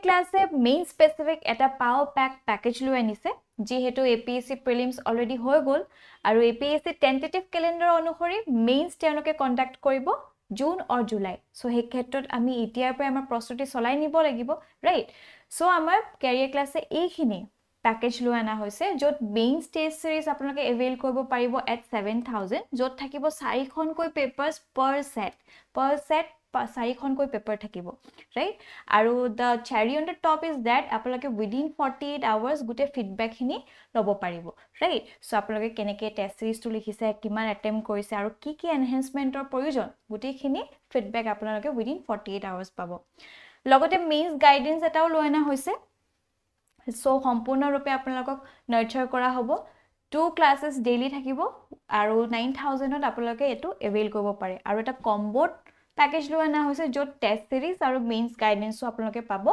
ক্লাছে main specific এটা power package লৈ আনিছে যিহেতু এপিএছচি প্ৰিলিমছ অলৰেডি হৈ গ'ল আৰু এপিএছচি টেন্টেটিভ কেলেণ্ডাৰ অনুসৰি মেইনছ তেওঁলোকে কণ্ডাক্ট কৰিব জুন অৰ জুলাই সো সেই ক্ষেত্ৰত আমি এতিয়াৰ পৰা আমাৰ প্ৰস্তুতি চলাই নিব লাগিব ৰাইট সো আমাৰ কেৰিয়াৰ ক্লাছে এইখিনি পেকেজ লৈ আনা হৈছে য'ত মেইন টেষ্ট সিৰিজ আপোনালোকে এভেইল কৰিব পাৰিব এট 7000 য'ত থাকিব 4খনকৈ পেপাৰ্ছ পাৰ সেট 4খনকৈ পেপাৰ থাকিব ৰাইট আৰু the cherry on the top is that আপোনালোকে উইদিন 48 আৱাৰ্ছ গোটেই ফিডবেকখিনি ল'ব পাৰিব ৰাইট সো আপোনালোকে কেনেকৈ টেষ্ট সিৰিজটো লিখিছে কিমান এটেম্প কৰিছে আৰু কি কি এনহেঞ্চমেণ্টৰ প্ৰয়োজন গোটেইখিনি ফিডবেক আপোনালোকে উইদিন 48 আৱাৰ্ছ পাব লগতে মেইনছ গাইডেন্স এটাও লৈ অনা হৈছে সো সম্পূৰ্ণৰূপে আপোনালোকক নাৰ্চাৰ কৰা হ'ব 2 ক্লাसेस ডেইলি থাকিব আৰু 9000ত আপোনালোকে এটো এভেইল কৰিব পাৰে আৰু এটা কম্বোত পেকেজ লৈ আনা হৈছে য'ত টেষ্ট সিৰিজ আৰু মেইনছ গাইডেন্সও আপোনালোকে পাব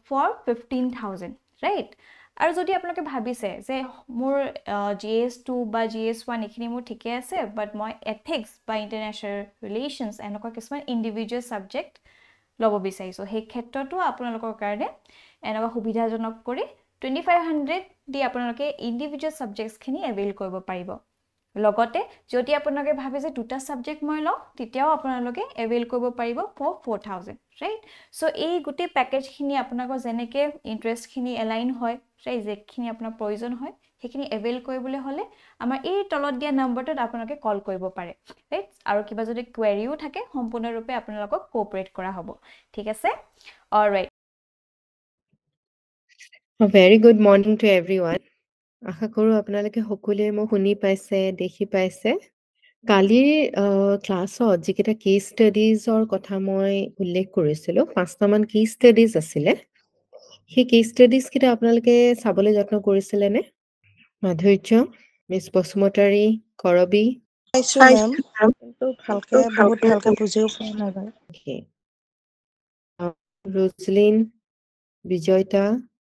ফৰ 15000 ৰাইট আৰু যদি আপোনালোকে ভাবিছে যে মোৰ GS2 বা GS1 এখিনি মোৰ ঠিকে আছে বাট মই এথিক্স বা ইন্টাৰনেশ্যনেল ৰিলেশনছ এনেকুৱা কিছুমান ইন্ডিভিজুৱেল সাবজেক্ট ল'ব বিচাৰিছো সেই ক্ষেত্ৰতো আপোনালোকৰ কাৰণে এনেকুৱা সুবিধাজনক কৰি 2500 দি আপোনালোকে ইন্ডিভিজুৱেল সাবজেক্টছখিনি এভেইল কৰিব পাৰিব লগতে যদি আপোনালোকে ভাবে যে দুটা সাবজেক্ট মই লওঁ তেতিয়াও আপোনালোকে এভেইল কৰিব পাৰিব ফৰ 4000 ৰাইট সো এই গোটেই পেকেজখিনি আপোনালোকৰ যেনেকে ইন্টাৰেষ্টখিনি এলাইন হয় ৰাইট যেখিনি আপোনাৰ প্ৰয়োজন হয় সেইখিনি এভেইল কৰিবলৈ হলে আমাৰ এই তলত দিয়া নম্বৰটোত আপোনালোকে কল কৰিব পাৰে ৰাইট আৰু কিবা যদি কোৱেৰিও থাকে সম্পূৰ্ণৰূপে আপোনালোকক কোঅপাৰেট কৰা হ'ব ঠিক আছে alright A very good morning to everyone. আশা কৰো আপোনালোকে সকলোৱে মোক শুনি পাইছে দেখি পাইছে কালিৰ ক্লাছত যিকেইটা কেছ ষ্টাডিজৰ কথা মই উল্লেখ কৰিছিলো 5টামান কেছ ষ্টাডিজ আছিলে সেই কেছ ষ্টাডিজ কেইটা আপোনালোকে চাবলৈ যত্ন কৰিছিলে নে মাধুৰ্য মিছ বসুমতাৰী কৰবী পাইছো মেম কিন্তু বহুত ভালকে বুজিও পোৱা নাই বাৰু ৰোজলিন বিজয়তা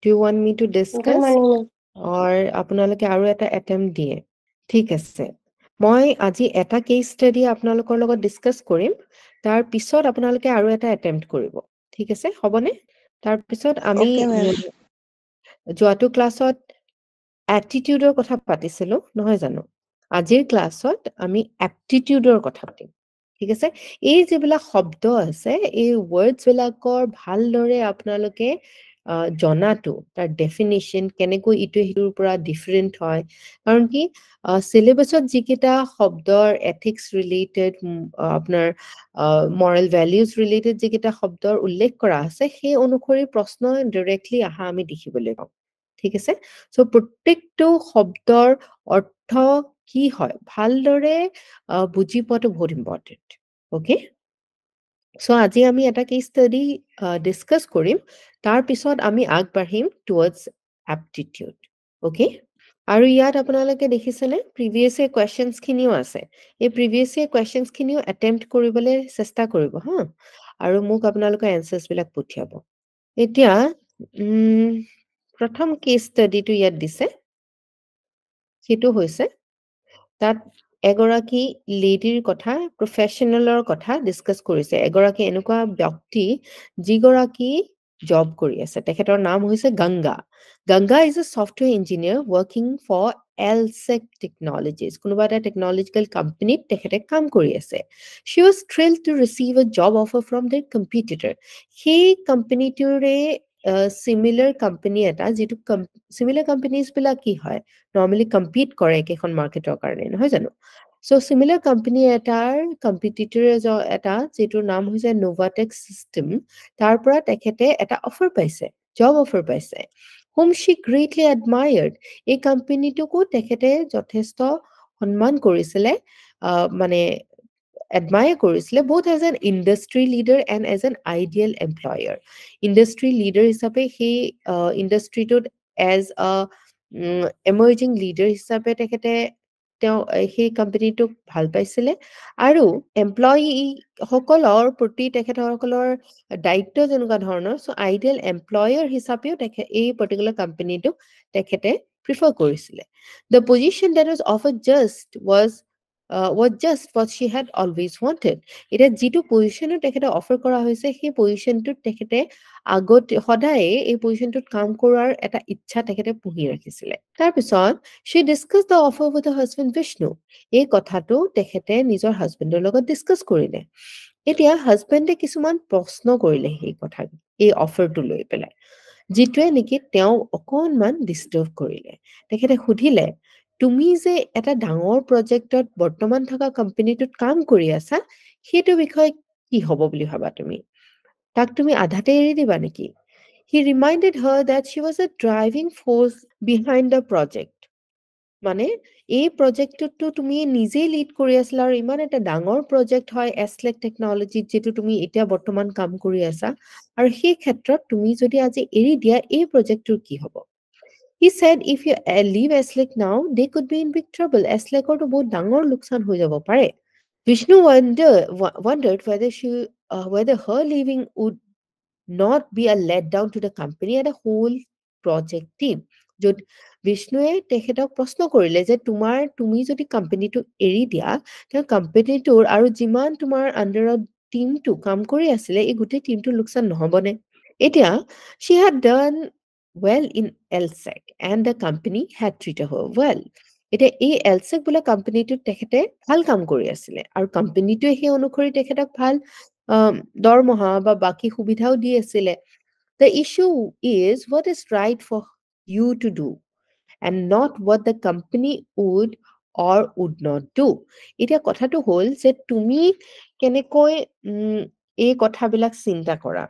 do you want me to discuss or আপোনালোকে আৰু এটা attempt দিয়ে ঠিক আছে মই আজি এটা কেছ ষ্টাডি আপোনালোকৰ লগত ডিসকাস কৰিম তাৰ পিছত আপোনালোকে আৰু এটা attempt কৰিব ঠিক আছে হ'বনে তাৰ পিছত আমি Okay, ma'am. যোৱাটো ক্লাছত attitudeৰ কথা পাতিছিলো নহয় জানো আজিৰ ক্লাছত আমি aptitudeৰ কথা পাতিম ঠিক আছে এই যিবিলাক শব্দ আছে এই words বিলাকৰ ভালদৰে আপোনালোকে জনাটো তাৰ ডেফিনিশ্যন কেনেকৈ ইটো হিটোৰ পৰা ডিফাৰেন্ট হয় কাৰণ কি সিলেবাসত যিকেইটা শব্দৰ এথিক্স ৰিলেটেড আপোনাৰ মৰেল ভ্যালুজ ৰিলেটেড যিকেইটা শব্দৰ উল্লেখ কৰা আছে সেই অনুসৰি প্ৰশ্ন ডাইৰেক্টলি আহা আমি দেখিবলৈ পাওঁ ঠিক আছে সো প্ৰত্যেকটো শব্দৰ অৰ্থ কি হয় ভালদৰে বুজি পোৱাটো বহুত ইম্পৰ্টেন্ট ওকে সো আজি আমি এটা কেছ ষ্টাডি ডিসকাস কৰিম তাৰ পিছত আমি আগবাঢ়িম টুৱাৰ্ডছ এপ্টিটিউড ওকে আৰু ইয়াত আপোনালোকে দেখিছেনে প্ৰিভিয়াছ ইয়েৰ কোৱেশ্চনছ খিনিও আছে এই প্ৰিভিয়াছ ইয়েৰ কোৱেশ্চনছ খিনিও এটেম্প্ট কৰিবলৈ চেষ্টা কৰিব হা আৰু মোক আপোনালোকে এনসাৰ্ছ বিলাক পঠিয়াব এতিয়া প্ৰথম কেছ ষ্টাডিটো ইয়াত দিছে সেইটো হৈছে তাত এগৰাকী লেডিৰ কথা প্ৰফেশনেলৰ কথা ডিসকাস কৰিছে এগৰাকী এনেকুৱা ব্যক্তি যিগৰাকী জব কৰি আছে তেখেতৰ নাম হৈছে Ganga Ganga is a software engineer working for Elsec technologies কোনোবা এটা টেকনলজিক্যাল কোম্পানীত তেখেতে কাম কৰি আছে she was thrilled to receive a job offer from their competitor সেই কোম্পানীটোৰে similar company এটা যেটো similar companies বিলাক কি হয় normally compete কৰে একেখন মাৰ্কেটৰ কাৰণে নহয় জানো সো similar company এটাৰ competitor এটা যেটোৰ নাম হৈছে Novatek System তাৰ পৰা তেখেতে এটা অফাৰ পাইছে জব অফাৰ পাইছে whom she greatly admired এই কোম্পানীটোকো তেখেতে যথেষ্ট সন্মান কৰিছিলে মানে admire কৰিছিলে both as an industry leader and as an ideal employer industry leader হিচাপে সেই ইন্ডাস্ট্ৰিটোত as a emerging leader হিচাপে তেখেতে তেওঁ সেই কোম্পানীটোক ভাল পাইছিলে আৰু এমপ্লয়ি সকলৰ প্ৰতি তেখেতসকলৰ দায়িত্ব যেনেকুৱা ধৰণৰ সো আইডিয়াল এমপ্লয়াৰ হিচাপেও এই পাৰ্টিকুলাৰ কোম্পানীটোক তেখেতে প্ৰিফাৰ কৰিছিলে the position that was offered just was was just what she had always wanted. এতিয়া যিটো পজিশ্যনত তেখেতে অফাৰ কৰা হৈছে সেই পজিশ্যনটোত তেখেতে আগতে সদায়ে এই পজিশ্যনটোত কাম কৰাৰ এটা ইচ্ছা তেখেতে পুহি ৰাখিছিলে তাৰপিছত she discussed the offer with her husband Vishnu এই কথাটো তেখেতে নিজৰ হাজবেণ্ডৰ লগত ডিসকাস কৰিলে এতিয়া হাজবেণ্ডে কিছুমান প্ৰশ্ন কৰিলে সেই কথা এই অফাৰটো লৈ পেলাই যিটোৱে নেকি তেওঁ অকনমান ডিস্টাৰ্ব কৰিলে তেখেতে সুধিলে তুমি যে এটা ডাঙৰ প্ৰজেক্টত বৰ্তমান থকা কোম্পানীটোত কাম কৰি আছা সেইটো বিষয় কি হ'ব বুলি ভাবা তুমি তাক তুমি আধাতে এৰি দিবা নেকি he reminded her that she was a driving force behind the project মানে এই প্ৰজেক্টটো তুমি নিজে লিড কৰি আছিলা আৰু ইমান এটা ডাঙৰ প্ৰজেক্ট হয় এছলেক টেকনলজি যেটো তুমি এতিয়া বৰ্তমান কাম কৰি আছা আৰু সেই ক্ষেত্ৰত তুমি যদি আজি এৰি দিয়া এই প্ৰজেক্টটোৰ কি হ'ব He said if you leave Eslek now, they could be in big trouble. Eslek or to both dangor luksan ho jabo pare. Vishnu wondered whether her leaving would not be a letdown to the company and a whole project team. য'ত বিষ্ণুৱে তেখেতক প্ৰশ্ন কৰিলে যে তুমি যদি কোম্পানীটো এৰি দিয়া তেওঁ কোম্পানীটোৰ আৰু যিমান তোমাৰ আণ্ডাৰত টিমটো কাম কৰি আছিলে এই গোটেই টিমটো লোকচান নহবনে এতিয়া she had done well in LSEC and the company had treated her well. এতিয়া এই LSEC বোলা কোম্পানীটোত তেখেতে ভাল কাম কৰি আছিলে আৰু কোম্পানীটোৱে সেই অনুসৰি তেখেতক ভাল দৰমহা বা বাকি সুবিধাও দি আছিলে The issue is what is right for you to do and not what the company would or would not do. এতিয়া কথাটো হ'ল যে তুমি কেনেকৈ এই কথাবিলাক চিন্তা কৰা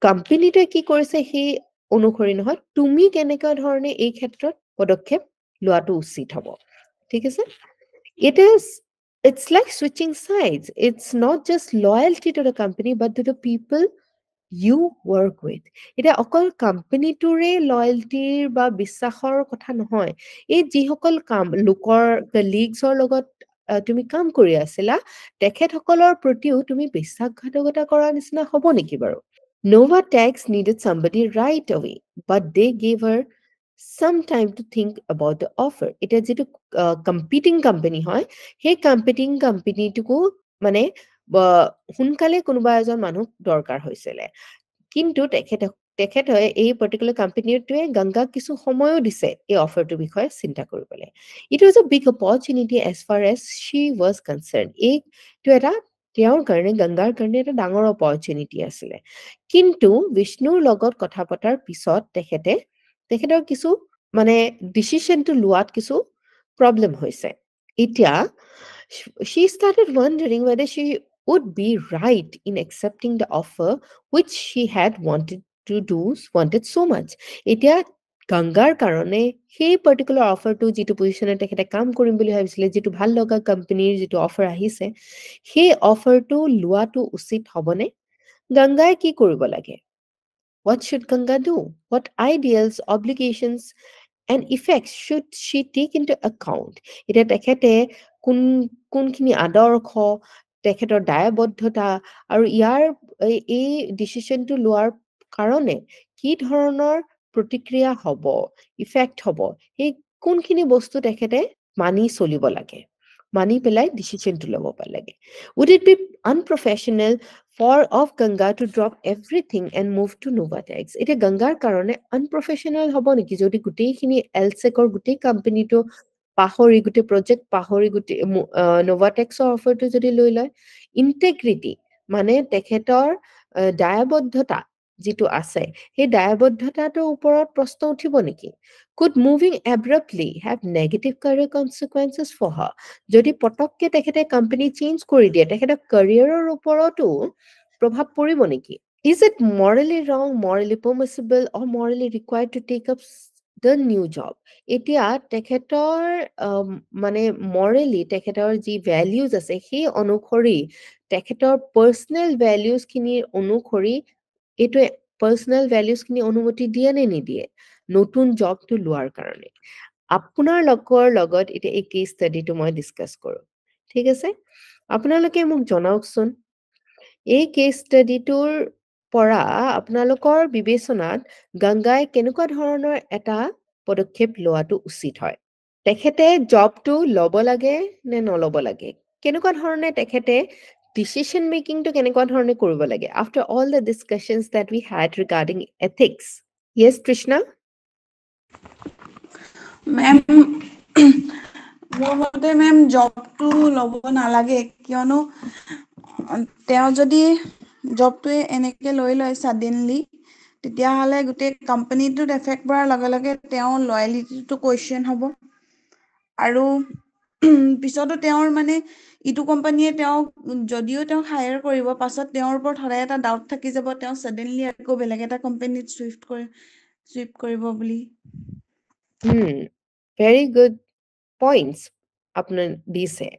কোম্পানীটোৱে কি কৰিছে সেই অনুসৰি নহয় তুমি কেনেকুৱা ধৰণে এই ক্ষেত্ৰত পদক্ষেপ লোৱাটো উচিত হ'ব ঠিক আছে it's like switching sides it's not just loyalty to the company but to the people you work with এটা অকল কোম্পানীটোৰে লয়্যালটিৰ বা বিশ্বাসৰ কথা নহয় এই যিসকল লোকৰ কলিগছৰ লগত তুমি কাম কৰি আছিলা তেখেতসকলৰ প্ৰতিও তুমি বিশ্বাসঘাতকতা কৰাৰ নিচিনা হ'ব নেকি বাৰু Novatex needed somebody right away, but they gave her some time to think about the offer. It is a competing company, hoy. Hey, competing company to go, mane, hunkale kunuba ejon manuk dorkar hoisele. কিন্তু তেখেত হয় এই particular কোম্পানীটোৱে গংগা কিছু সময়ও দিছে এই অফাৰটোৰ বিষয়ে চিন্তা কৰিবলৈ it was a big opportunity as far as she was concern এইটো এটা তেওঁৰ কাৰণে গংগাৰ কাৰণে এটা ডাঙৰ অপৰচুনিটি আছিলে কিন্তু বিষ্ণুৰ লগত কথা পতাৰ পিছত তেখেতৰ কিছু মানে ডিসিশনটো লোৱাত কিছু প্ৰবলেম হৈছে এতিয়া she started wondering whether she would be right in accepting the offer which she had wanted so much এতিয়া গংগাৰ কাৰণে সেই পাৰ্টিকুলাৰ অফাৰটো যিটো পজিশনে তেখেতে কাম কৰিম বুলি ভাবিছিলে যিটো ভাল লগা কোম্পানীৰ যিটো অফাৰ আহিছে সেই অফাৰটো লোৱাটো উচিত হ'বনে গংগাই কি কৰিব লাগে What should Ganga do? What ideals, obligations, and effects should she take into account? এতিয়া তেখেতে কোনখিনি আদৰ্শ তেখেতৰ দায়বদ্ধতা আৰু ইয়াৰ এই ডিসিশনটো লোৱাৰ কাৰণে কি ধৰণৰ প্ৰতিক্ৰিয়া হ'ব ইফেক্ট হ'ব এই কোনখিনি বস্তু তেখেতে মানি চলিব লাগে মানি পেলাই ডিসিশনটো ল'ব লাগে Would it be unprofessional of Ganga to drop everything and move to Novatex? It is Gangar karone unprofessional hobo niki jodi gutei khini LSEC or gutei company to pahori gutei project pahori gutei Novatex offer to jodi loi loy integrity mane tekhetor dayaboddhota jitu ase he dayaboddhotator uporot proshno uthibo niki could moving abruptly have negative career consequences for her যদি পটককে তেখেতে company change কৰি দিয়ে তেখেতে ক্যাৰিয়াৰৰ ওপৰতো প্ৰভাৱ পৰিব নেকি is it morally wrong morally permissible or morally required to take up the new job এতিয়া তেখেতৰ মানে morally তেখেতৰ যি values আছে সেই অনুসৰি তেখেতৰ personal values খিনিৰ অনুসৰি এটো personal values খিনি অনুমতি দিয়ে নে নিদিয়ে নতুন জবটো লোৱাৰ কাৰণে আপোনাৰ লগত এটা এই কেস ষ্টাডিটো মই ডিসকাস কৰো ঠিক আছে আপোনালোকে মোক জনাওকচোন এই কেস ষ্টাডিটোৰ পৰা আপোনালোকৰ বিবেচনাত গংগাই কেনেকুৱা ধৰণৰ এটা পদক্ষেপ লোৱাটো উচিত হয় তেখেতে জবটো ল'ব লাগে নে নল'ব লাগে কেনেকুৱা ধৰণে তেখেতে ডিসিশন মেকিংটো কেনেকুৱা ধৰণে কৰিব লাগে after all the discussions that we had regarding ethics yes Krishna ma'am মোৰ মতে মেম জবটো ল'ব নালাগে কিয়নো তেওঁ যদি জবটোৱে এনেকে লৈ লয় সাডেনলি তেতিয়াহ'লে গোটেই কোম্পানীটোত এফেক্ট পৰাৰ লগে লগে তেওঁৰ লয়ালিটিটো কুৱেশ্যন হ'ব আৰু পিছতো তেওঁৰ মানে ইটো কোম্পানীয়ে তেওঁক যদিও তেওঁক হায়াৰ কৰিব পাছত তেওঁৰ ওপৰত সদায় এটা ডাউট থাকি যাব তেওঁ সাডেনলি আকৌ বেলেগ এটা কোম্পানীত চুইফ্ট কৰিব বুলি very good points আপোনাৰ দিছে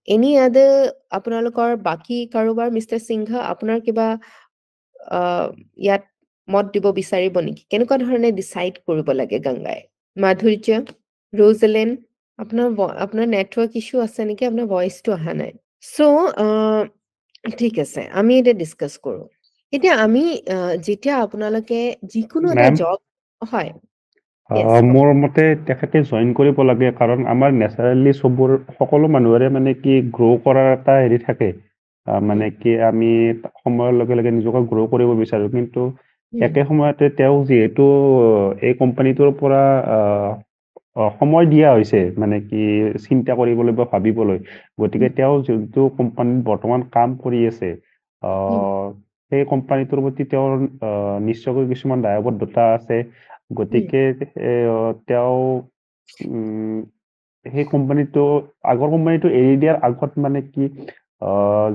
any other আপোনালোকৰ বাকি কাৰোবাৰ মিষ্টাৰ সিংহ আপোনাৰ কিবা ইয়াত মত দিব বিচাৰিব নেকি কেনেকুৱা ধৰণে ডিসাইড কৰিব লাগে গংগাই মাধুৰ্য ৰোজেলেন আপোনাৰ নেটৱৰ্ক ইস্যু আছে নেকি আপোনাৰ ভয়েসটো অহা নাই সো ঠিক আছে আমি এটা ডিসকাস কৰো এতিয়া আমি যেতিয়া আপোনালোকে যিকোনো এটা জব হয় মোৰ মতে তেখেতে জয়েন কৰিব লাগে কাৰণ আমাৰ নেচাৰেলি সকলো মানুহৰে মানে কি গ্ৰো কৰাৰ এটা হেৰি থাকে মানে কি আমি সময়ৰ লগে লগে নিজকে গ্ৰো কৰিব বিচাৰো কিন্তু একে সময়তে তেওঁ যিহেতু এই কোম্পানীটোৰ পৰা সময় দিয়া হৈছে মানে কি চিন্তা কৰিবলৈ বা ভাবিবলৈ গতিকে তেওঁ যোনটো কোম্পানীত বৰ্তমান কাম কৰি আছে সেই কোম্পানীটোৰ প্ৰতি তেওঁৰ নিশ্চয়কৈ কিছুমান দায়বদ্ধতা আছে গতিকে তেওঁ সেই কোম্পানীটো আগৰ কোম্পানীটো এৰি দিয়াৰ আগত মানে কি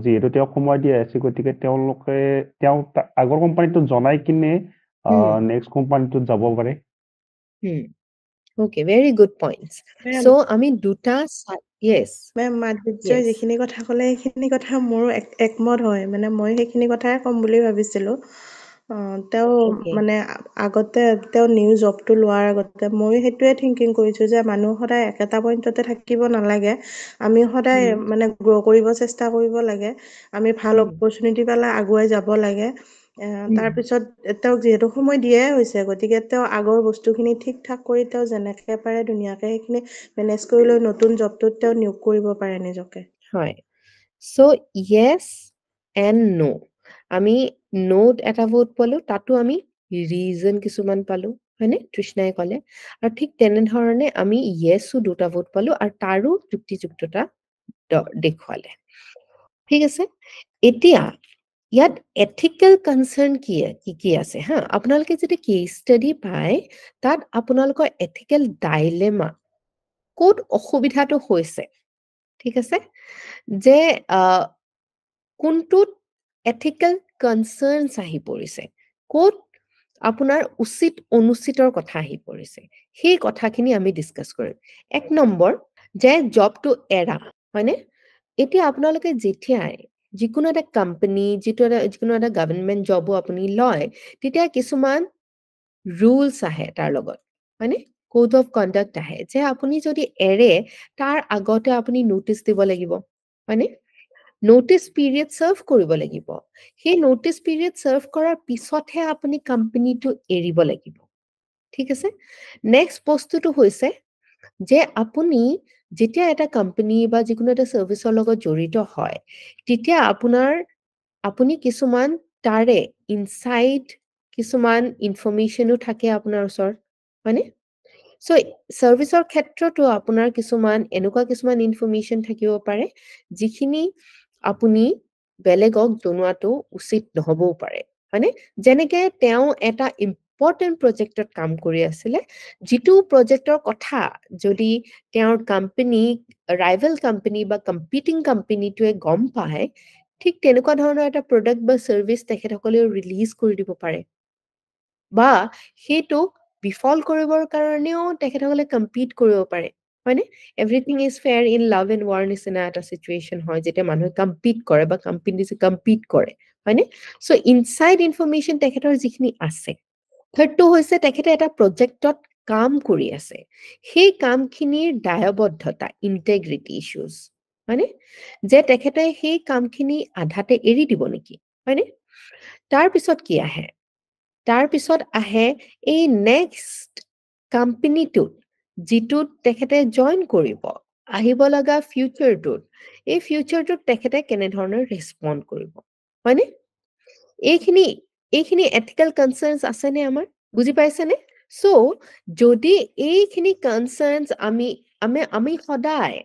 যিহেতু তেওঁ সময় দিয়া আছে গতিকে তেওঁলোকে তেওঁ আগৰ কোম্পানীটো জনাই কিনে নেক্সট কোম্পানীটোত যাব পাৰে Okay, very good points. So, আমি দুটা yes. মেম মাধুৰ্যই যিখিনি কথা ক'লে সেইখিনি কথা মোৰো একমত হয় মানে মই সেইখিনি কথাই ক'ম বুলি ভাবিছিলোঁ তেওঁ মানে আগতে তেওঁ নিউ জবটো লোৱাৰ আগতে মই সেইটোৱে থিংকিং কৰিছোঁ যে মানুহ সদায় একেটা পইণ্টতে থাকিব নালাগে আমি সদায় মানে গ্ৰ' কৰিব চেষ্টা কৰিব লাগে আমি ভাল অপৰচুনিটি পালে আগুৱাই যাব লাগে তাৰপিছত তেওঁক যিহেতু সময় দিয়াই হৈছে গতিকে তেওঁ আগৰ বস্তুখিনি ঠিক ঠাক কৰি তেওঁ যেনেকৈ পাৰে ধুনীয়াকৈ সেইখিনি মেনেজ কৰি লৈ নতুন জবটোত তেওঁ নিয়োগ কৰিব পাৰে নিজকে হয় সো yes and no আমি নোট এটা ভোট পালো তাতো আমি ৰিজন কিছুমান পালো হয়নে তৃষ্ণাই ক'লে আৰু ঠিক তেনেধৰণে আমি ইয়েছো দুটা ভোট পালো আৰু তাৰো যুক্তিযুক্ততা দেখুৱালে ঠিক আছে এতিয়া ইয়াত এথিকেল কনসাৰ্ন কি আছে হা আপোনালোকে যদি কেস ষ্টাডি পায় তাত আপোনালোকৰ এথিকেল ডাইলেমা ক'ত অসুবিধাটো হৈছে ঠিক আছে যে কোনটোত এথিকেল কনসাৰ্নস আহি পৰিছে ক'ত আপোনাৰ উচিত অনুচিতৰ কথা আহি পৰিছে সেই কথাখিনি আমি ডিসকাস কৰিম এক নম্বৰ যে জবটো এৰা হয়নে এতিয়া আপোনালোকে যেতিয়াই যিকোনো এটা কোম্পানী যিকোনো এটা গভৰ্ণমেণ্ট জবো আপুনি লয় তেতিয়া কিছুমান ৰুলছ আহে তাৰ লগত হয়নে কোড অফ কণ্ডাক্ট আহে যে আপুনি যদি এৰে তাৰ আগতে আপুনি নোটিছ দিব লাগিব হয়নে নোটিছ পিৰিয়ড সাৰ্ভ কৰিব লাগিব সেই নোটিছ পিৰিয়ড সাৰ্ভ কৰাৰ পিছতহে আপুনি কোম্পানীটো এৰিব লাগিব ঠিক আছে নেক্সট বস্তুটো হৈছে যে আপুনি যেতিয়া এটা কোম্পানী বা যিকোনো এটা সাৰ্ভিসৰ লগত জড়িত হয় তেতিয়া আপুনি কিছুমান তাৰে ইনসাইড কিছুমান ইনফৰমেশনো থাকে আপোনাৰ ওচৰত হয়নে সো সাৰ্ভিসৰ ক্ষেত্ৰতো আপোনাৰ কিছুমান এনেকুৱা কিছুমান ইনফৰমেশন থাকিব পাৰে যিখিনি আপুনি বেলেগক জনোৱাটো উচিত নহবও পাৰে হয়নে যেনেকে তেওঁ এটা ইম্পৰ্টেন্ট প্ৰজেক্টত কাম কৰি আছিলে যিটো প্ৰজেক্টৰ কথা যদি তেওঁৰ কোম্পানী ৰাইভেল কোম্পানী বা কম্পিটিং কোম্পানীটোৱে গম পায় ঠিক তেনেকুৱা ধৰণৰ এটা প্ৰডাক্ট বা সাৰ্ভিস তেখেতসকলেও ৰিলিজ কৰি দিব পাৰে বা সেইটো বিফল কৰিবৰ কাৰণেও তেখেতসকলে কম্পিট কৰিব পাৰে হয়নে everything is fair in love and war নিচিনা এটা সিচুৱেশ্যন হয় যেতিয়া মানুহে কম্পিট কৰে বা কোম্পানীজে কম্পিট কৰে হয়নে সো ইনসাইড ইনফৰমেশন তেখেতৰ যিখিনি আছে থাৰ্ডটো হৈছে তেখেতে এটা প্ৰজেক্টত কাম কৰি আছে সেই কামখিনিৰ দায়বদ্ধতা ইন্টিগ্ৰিটি ইস্যুজ হয়নে যে তেখেতে সেই কামখিনি আধাতে এৰি দিব নেকি হয়নে তাৰপিছত কি আহে এই নেক্সট কোম্পানীটোত যিটোত তেখেতে জইন কৰিব আহিব লগা ফিউচাৰটোত এই ফিউচাৰটোত তেখেতে কেনেধৰণৰ ৰেছপণ্ড কৰিব হয়নে এইখিনি এথিকেল কনচাৰ্নছ আছেনে আমাৰ বুজি পাইছেনে সো যদি এইখিনি কনচাৰ্নছ আমি সদায়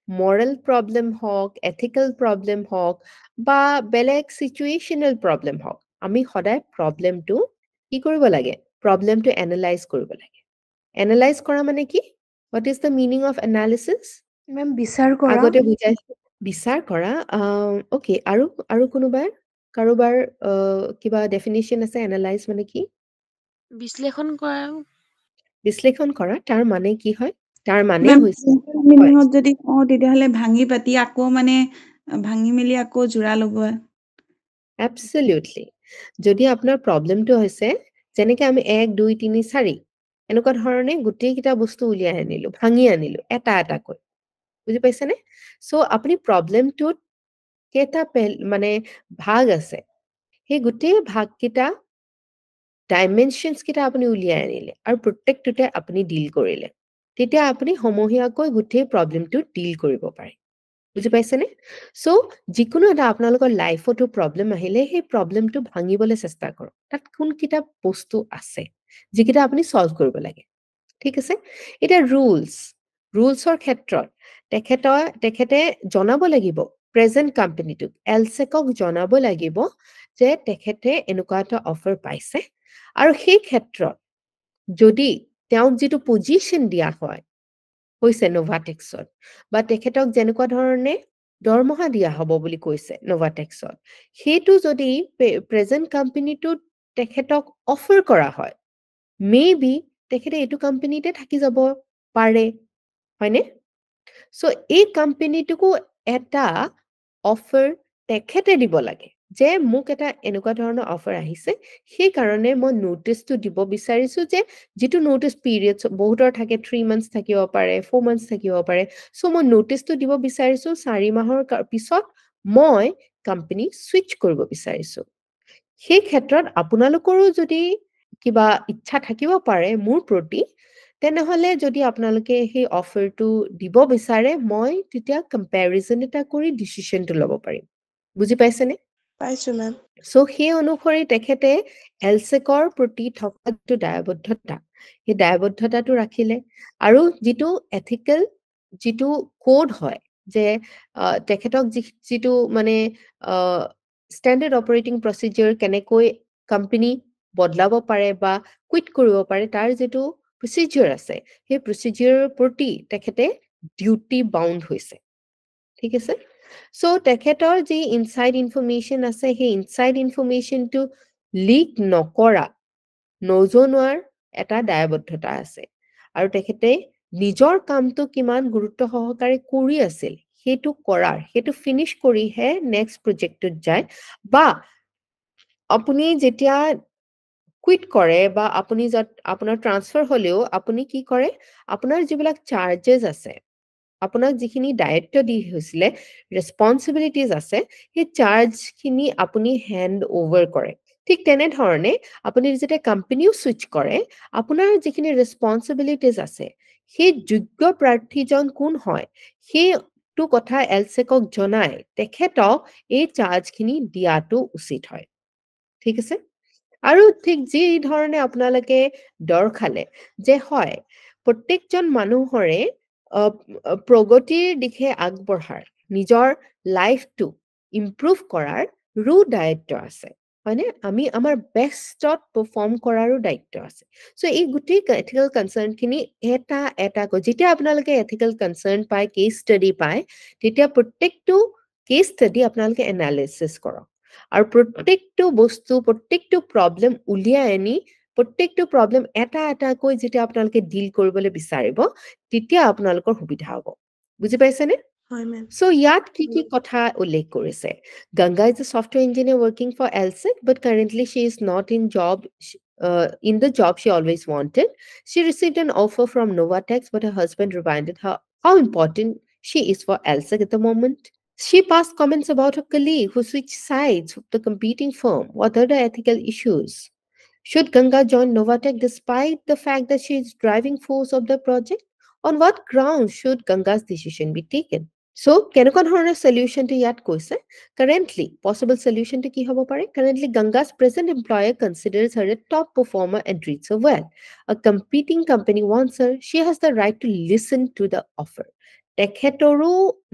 moral problem হওক ethical problem হওক বা বেলেগ situational problem হওক আমি সদায় problemটো কি কৰিব লাগে problemটো analyze কৰিব লাগে analyze কৰা মানে কি what is the meaning of analysis ma'am বিচাৰ কৰা আগতে বুজাইছো বিচাৰ কৰা ওকে আৰু কোনোবাৰ কাৰোবাৰ কিবা ডেফিনিশ্যন আছে এনালাইজ মানে কি বিশ্লেষণ কৰা তাৰ মানে কি হয় তাৰ মানে হৈছে মিনিঙত যদি কওঁ তেতিয়াহ'লে ভাঙি পাতি আকৌ মানে ভাঙি মেলি আকৌ জোৰা লগোৱা Absolutely. যদি আপোনাৰ প্ৰবলেমটো হৈছে যেনেকৈ আমি 1 2 3 4 এনেকুৱা ধৰণে গোটেই কিটা বস্তু উলিয়াই আনিলো ভাঙি আনিলো এটা কৈ বুজি পাইছেনে সো আপুনি প্ৰবলেমটোত কেটা মানে ভাগ আছে সেই গোটেই ভাগ কিটা ডাইমেনশনছ কিটা আপুনি উলিয়াই আনিলে আৰু প্ৰত্যেকটোতে আপুনি ডিল কৰিলে তেতিয়া আপুনি সমূহীয়াকৈ গোটেই প্ৰবলেমটো ডিল কৰিব পাৰে বুজি পাইছেনে সো যিকোনো এটা আপোনালোকৰ লাইফতো প্ৰবলেম আহিলে সেই প্ৰবলেমটো ভাঙিবলৈ চেষ্টা কৰক তাত কোন কিটা বস্তু আছে যিকিটা আপুনি সলভ কৰিব লাগে ঠিক আছে এটা ৰুলছৰ ক্ষেত্ৰত তেখেতে জনাব লাগিব প্ৰেজেন্ট কোম্পানীটোক এলসেকক জনাব লাগিব যে তেখেতে এনেকুৱা এটা অফাৰ পাইছে আৰু সেই ক্ষেত্ৰত যদি তেওঁক যিটো পজিশন দিয়া হয় কৈছে নোভাটেক্সত বা তেখেতক যেনেকুৱা ধৰণে দৰমহা দিয়া হ'ব বুলি কৈছে নোভাটেক্সত সেইটো যদি প্ৰেজেন্ট কোম্পানীটোত তেখেতক অফাৰ কৰা হয় মেবি তেখেতে এইটো কোম্পানীতে থাকি যাব পাৰে হয়নে সো এই কোম্পানীটোকো এটা অফাৰ তেখেতে দিব লাগে যে মোক এটা এনেকুৱা ধৰণৰ অফাৰ আহিছে সেই কাৰণে মই নোটিছটো দিব বিচাৰিছো যে যেটো নোটিছ পিৰিয়ড বহুতৰ থাকে 3 মান্থস থাকিব পাৰে 4 মান্থস থাকিব পাৰে সো মই নোটিছটো দিব বিচাৰিছো 4 মাহৰ পিছত মই কোম্পানী সুইচ কৰিব বিচাৰিছো সেই ক্ষেত্ৰত আপোনালোকৰো যদি কিবা ইচ্ছা থাকিব পাৰে মোৰ প্ৰতি তেনেহলে যদি আপোনালোকে সেই অফাৰটো দিব বিচাৰে মই তেতিয়া কম্পেৰিজন এটা কৰি ডিসিশনটো ল'ব পাৰিম বুজি পাইছেনে পাইছো মেম সো সেই অনুসৰি তেখেতে এলসেকৰ প্ৰতি থকা যিটো দায়বদ্ধতা সেই দায়বদ্ধতাটো ৰাখিলে আৰু যিটো এথিকেল যিটো কোড হয় যে তেখেতক যিটো মানে স্ট্যান্ডাৰ্ড অপাৰেটিং প্ৰচিডিউৰ কেনেকৈ কোম্পানী বদলাব পাৰে বা কুইট কৰিব পাৰে তাৰ যেটো প্ৰচিডিউৰ আছে সেই প্ৰচিডিউৰৰ প্ৰতি তেখেতে ডিউটি বাউন্ড হৈছে ঠিক আছে সো তেখেতৰ যি ইনসাইড ইনফৰমেশন আছে সেই ইনসাইড ইনফৰমেশনটো লিক নকৰা নজনোৱাৰ এটা দায়বদ্ধতা আছে আৰু তেখেতে নিজৰ কামটো কিমান গুৰুত্ব সহকাৰে কৰি আছিল সেইটো ফিনিশ কৰিহে নেক্সট প্ৰজেক্টত যায় বা আপুনি যেতিয়া কুইট কৰে বা আপুনি আপোনাৰ ট্ৰান্সফাৰ হলেও আপুনি কি কৰে আপোনাৰ যিবিলাক চাৰ্জেস আছে আপোনাক যিখিনি দায়িত্ব দি হৈছিলে ৰেসপন্সিবিলিটিজ আছে সেই চাৰ্জখিনি আপুনি হ্যান্ড ওভাৰ কৰে ঠিক তেনে ধৰণে আপুনি যেতিয়া কোম্পানীও সুইচ কৰে আপোনাৰ যিখিনি ৰেসপন্সিবিলিটিজ আছে সেই যোগ্য প্ৰাৰ্থীজন কোন হয় সেইটো কথা এলসেকক জনাই তেখেতক এই চাৰ্জখিনি দিয়াটো উচিত হয় ঠিক আছে আৰু ঠিক যি ধৰণে আপোনালোকে ডৰ খালে যে হয় প্ৰত্যেকজন মানুহৰে প্ৰগতিৰ দিশে আগবঢ়াৰ নিজৰ লাইফটো ইমপ্ৰুভ কৰাৰ দায়িত্ব আছে হয়নে আমি আমাৰ বেষ্টত পাৰফৰ্ম কৰাৰো দায়িত্ব আছে সো এই গুটি এথিকেল কনসাৰ্নখিনি এটা যেতিয়া আপোনালোকে এথিকেল কনসাৰ্ন পায় কেস ষ্টাডি পায় তেতিয়া প্ৰত্যেকটো কেস ষ্টাডি আপোনালোকে এনালাইসিস কৰক আৰু প্ৰত্যেকটো বস্তু প্ৰত্যেকটো প্ৰবলেম উলিয়াই আনি প্ৰত্যেকটো প্ৰবলেম এটা কৈ যেতিয়া আপোনালোকে ডিল কৰিবলৈ বিচাৰিব তেতিয়া আপোনালোকৰ সুবিধা হ'ব বুজি পাইছেনে হয় ma'am So yat ki kotha ullekh korise. Ganga is a software engineer working for LSEC, but currently she is not in the job she always wanted. She received an offer from Novatex, but her husband reminded her how important she is for LSEC at the moment. She passed comments about her colleague who switched sides with the competing firm. What are the ethical issues? Should Ganga join Novatek despite the fact that she is driving force of the project? On what grounds should Ganga's decision be taken? So, কেনেকুৱা ধৰণৰ solutionটো ইয়াত কৈছে? Currently, possible solutionটো কি হ'ব পাৰে? Currently, Ganga's present employer considers her a top performer and treats her well. A competing company wants her. She has the right to listen to the offer. তেখেতৰো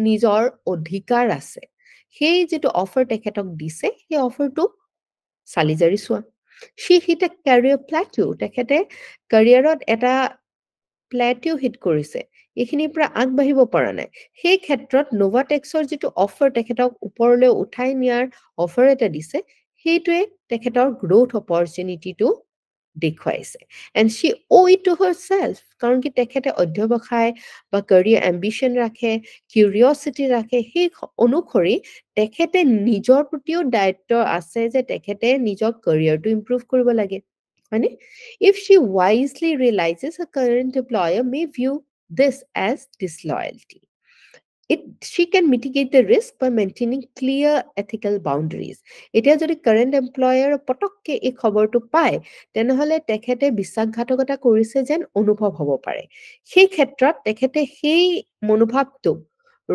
নিজৰ অধিকাৰ আছে। সেই যিটো অফাৰ তেখেতক দিছে, সেই অফাৰটো চালি জাৰি চোৱা। She hit a career plateau. তেখেতে careerত এটা প্লেটিউ হিট কৰিছে, এইখিনিৰ পৰা আগবাঢ়িব পৰা নাই। সেই ক্ষেত্ৰত নোভাটেক্সৰ যিটো অফাৰ তেখেতক ওপৰলৈ উঠাই নিয়াৰ অফাৰ এটা দিছে, সেইটোৱে তেখেতৰ গ্ৰোথ অপৰচুনিটিটো দেখুৱাইছে। And Shi O' it two her self, কাৰণ কি তেখেতে অধ্যৱসায় বা কেৰিয়াৰ এম্বিশ্যন ৰাখে, কিউৰিয়চিটি ৰাখে, সেই অনুসৰি তেখেতে নিজৰ প্ৰতিও দায়িত্ব আছে যে তেখেতে নিজৰ কেৰিয়াৰটো ইম্প্ৰুভ কৰিব লাগে, হয়নে? If she wisely realizes her current employer may view this as disloyalty, she can mitigate the risk by maintaining clear ethical boundaries. এতিয়া যদি current employer পটককে এই খবৰটো পায়, তেনেহলে তেখেতে বিশ্বাসঘাতকতা কৰিছে যেন অনুভৱ হ'ব পাৰে। সেই ক্ষেত্ৰত তেখেতে সেই মনোভাৱটো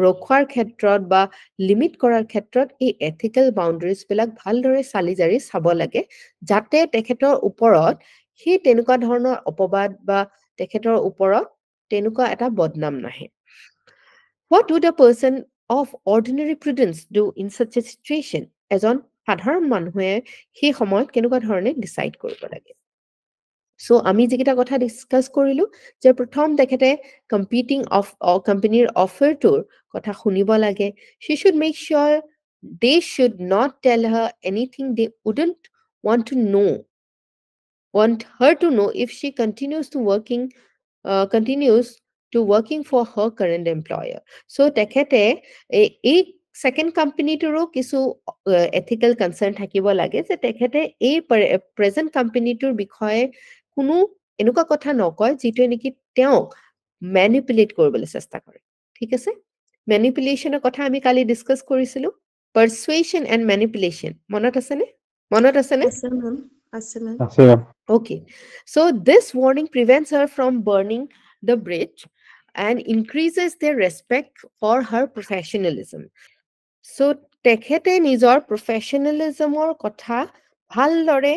ৰখোৱাৰ ক্ষেত্ৰত বা লিমিট কৰাৰ ক্ষেত্ৰত এই ethical boundaries বিলাক ভালদৰে চালি জাৰি চাব লাগে, যাতে তেখেতৰ ওপৰত সেই তেনেকুৱা ধৰণৰ অপবাদ বা তেখেতৰ ওপৰত তেনেকুৱা এটা বদনাম নাহে। What would a person of ordinary prudence do in such a situation? এজন সাধাৰণ মানুহে সেই সময়ত কেনেকুৱা ধৰণে ডিসাইড কৰিব লাগে? So আমি যিকেইটা কথা ডিসকাস কৰিলো, যে প্ৰথম তেখেতে কম্পিটিং কোম্পানীৰ অফাৰটোৰ কথা শুনিব লাগে। She should make sure they should not tell her anything they wouldn't want her to know if she continues to working for her current employer. So তেখেতে এই second company-টোৰো কিছু ethical concern থাকিব লাগে, যে তেখেতে এই present company-টোৰ বিষয়ে কোনো এনেকুৱা কথা নকয় যিটোৱে নেকি তেওঁক manipulate কৰিবলৈ চেষ্টা কৰে। ঠিক আছে? Manipulation-ৰ কথা আমি কালি ডিসকাস কৰিছিলো। Persuasion and manipulation, মনত আছেনে? আছে মেম, আছে মেম। আছে। Okay, so this warning prevents her from burning the bridge and increases their respect for her professionalism. So তেখেতে নিজৰ professionalismৰ কথা ভালদৰে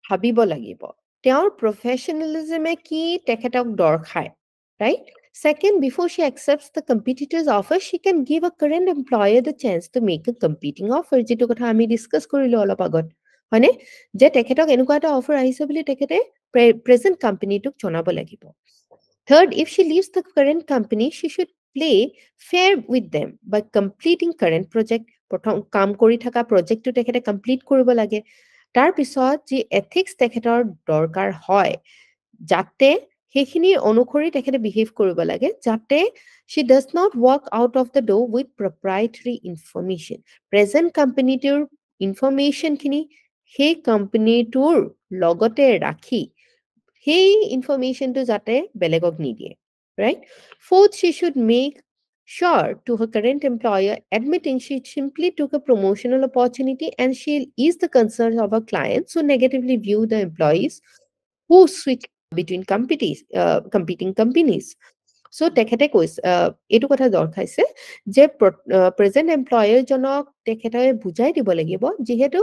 ভাবিব লাগিব। তেওঁৰ professionalismে কি তেখেতক দৰখায়, right? Second, before she accepts the competitor's offer, she can give a current employer the chance to make a competing offer, যিটো কথা আমি ডিসকাস কৰিলো অলপ আগত, হয়নে? যে তেখেতক এনেকুৱা এটা অফাৰ আহিছে বুলি তেখেতে প্ৰেজেন্ট কোম্পানীটোক জনাব লাগিব। Third, if she leaves the current company, she should play fair with them by completing current project. প্ৰথম কাম কৰি থকা প্ৰজেক্টটো তেখেতে কমপ্লিট কৰিব লাগে। তাৰ পিছত যি এথিক্স তেখেতৰ দৰকাৰ হয়, যাতে সেইখিনি অনুসৰি তেখেতে বিহেভ কৰিব লাগে, যাতে she does not walk out of the door with proprietary information. Present কোম্পানীটোৰ ইনফৰমেশ্যনখিনি সেই কোম্পানীটোৰ লগতে ৰাখি সেই ইনফৰমেশ্যনটো যাতে বেলেগক নিদিয়ে, right? Fourth, she should make sure to her current employer admitting she simply took a promotional opportunity, and she'll ease the concerns of her clients who negatively view the employees who switch between competing companies. So তেখেতে কৈছে, এইটো কথা দৰখাইছে যে present এমপ্লয়াৰজনক তেখেতে বুজাই দিব লাগিব, যিহেতু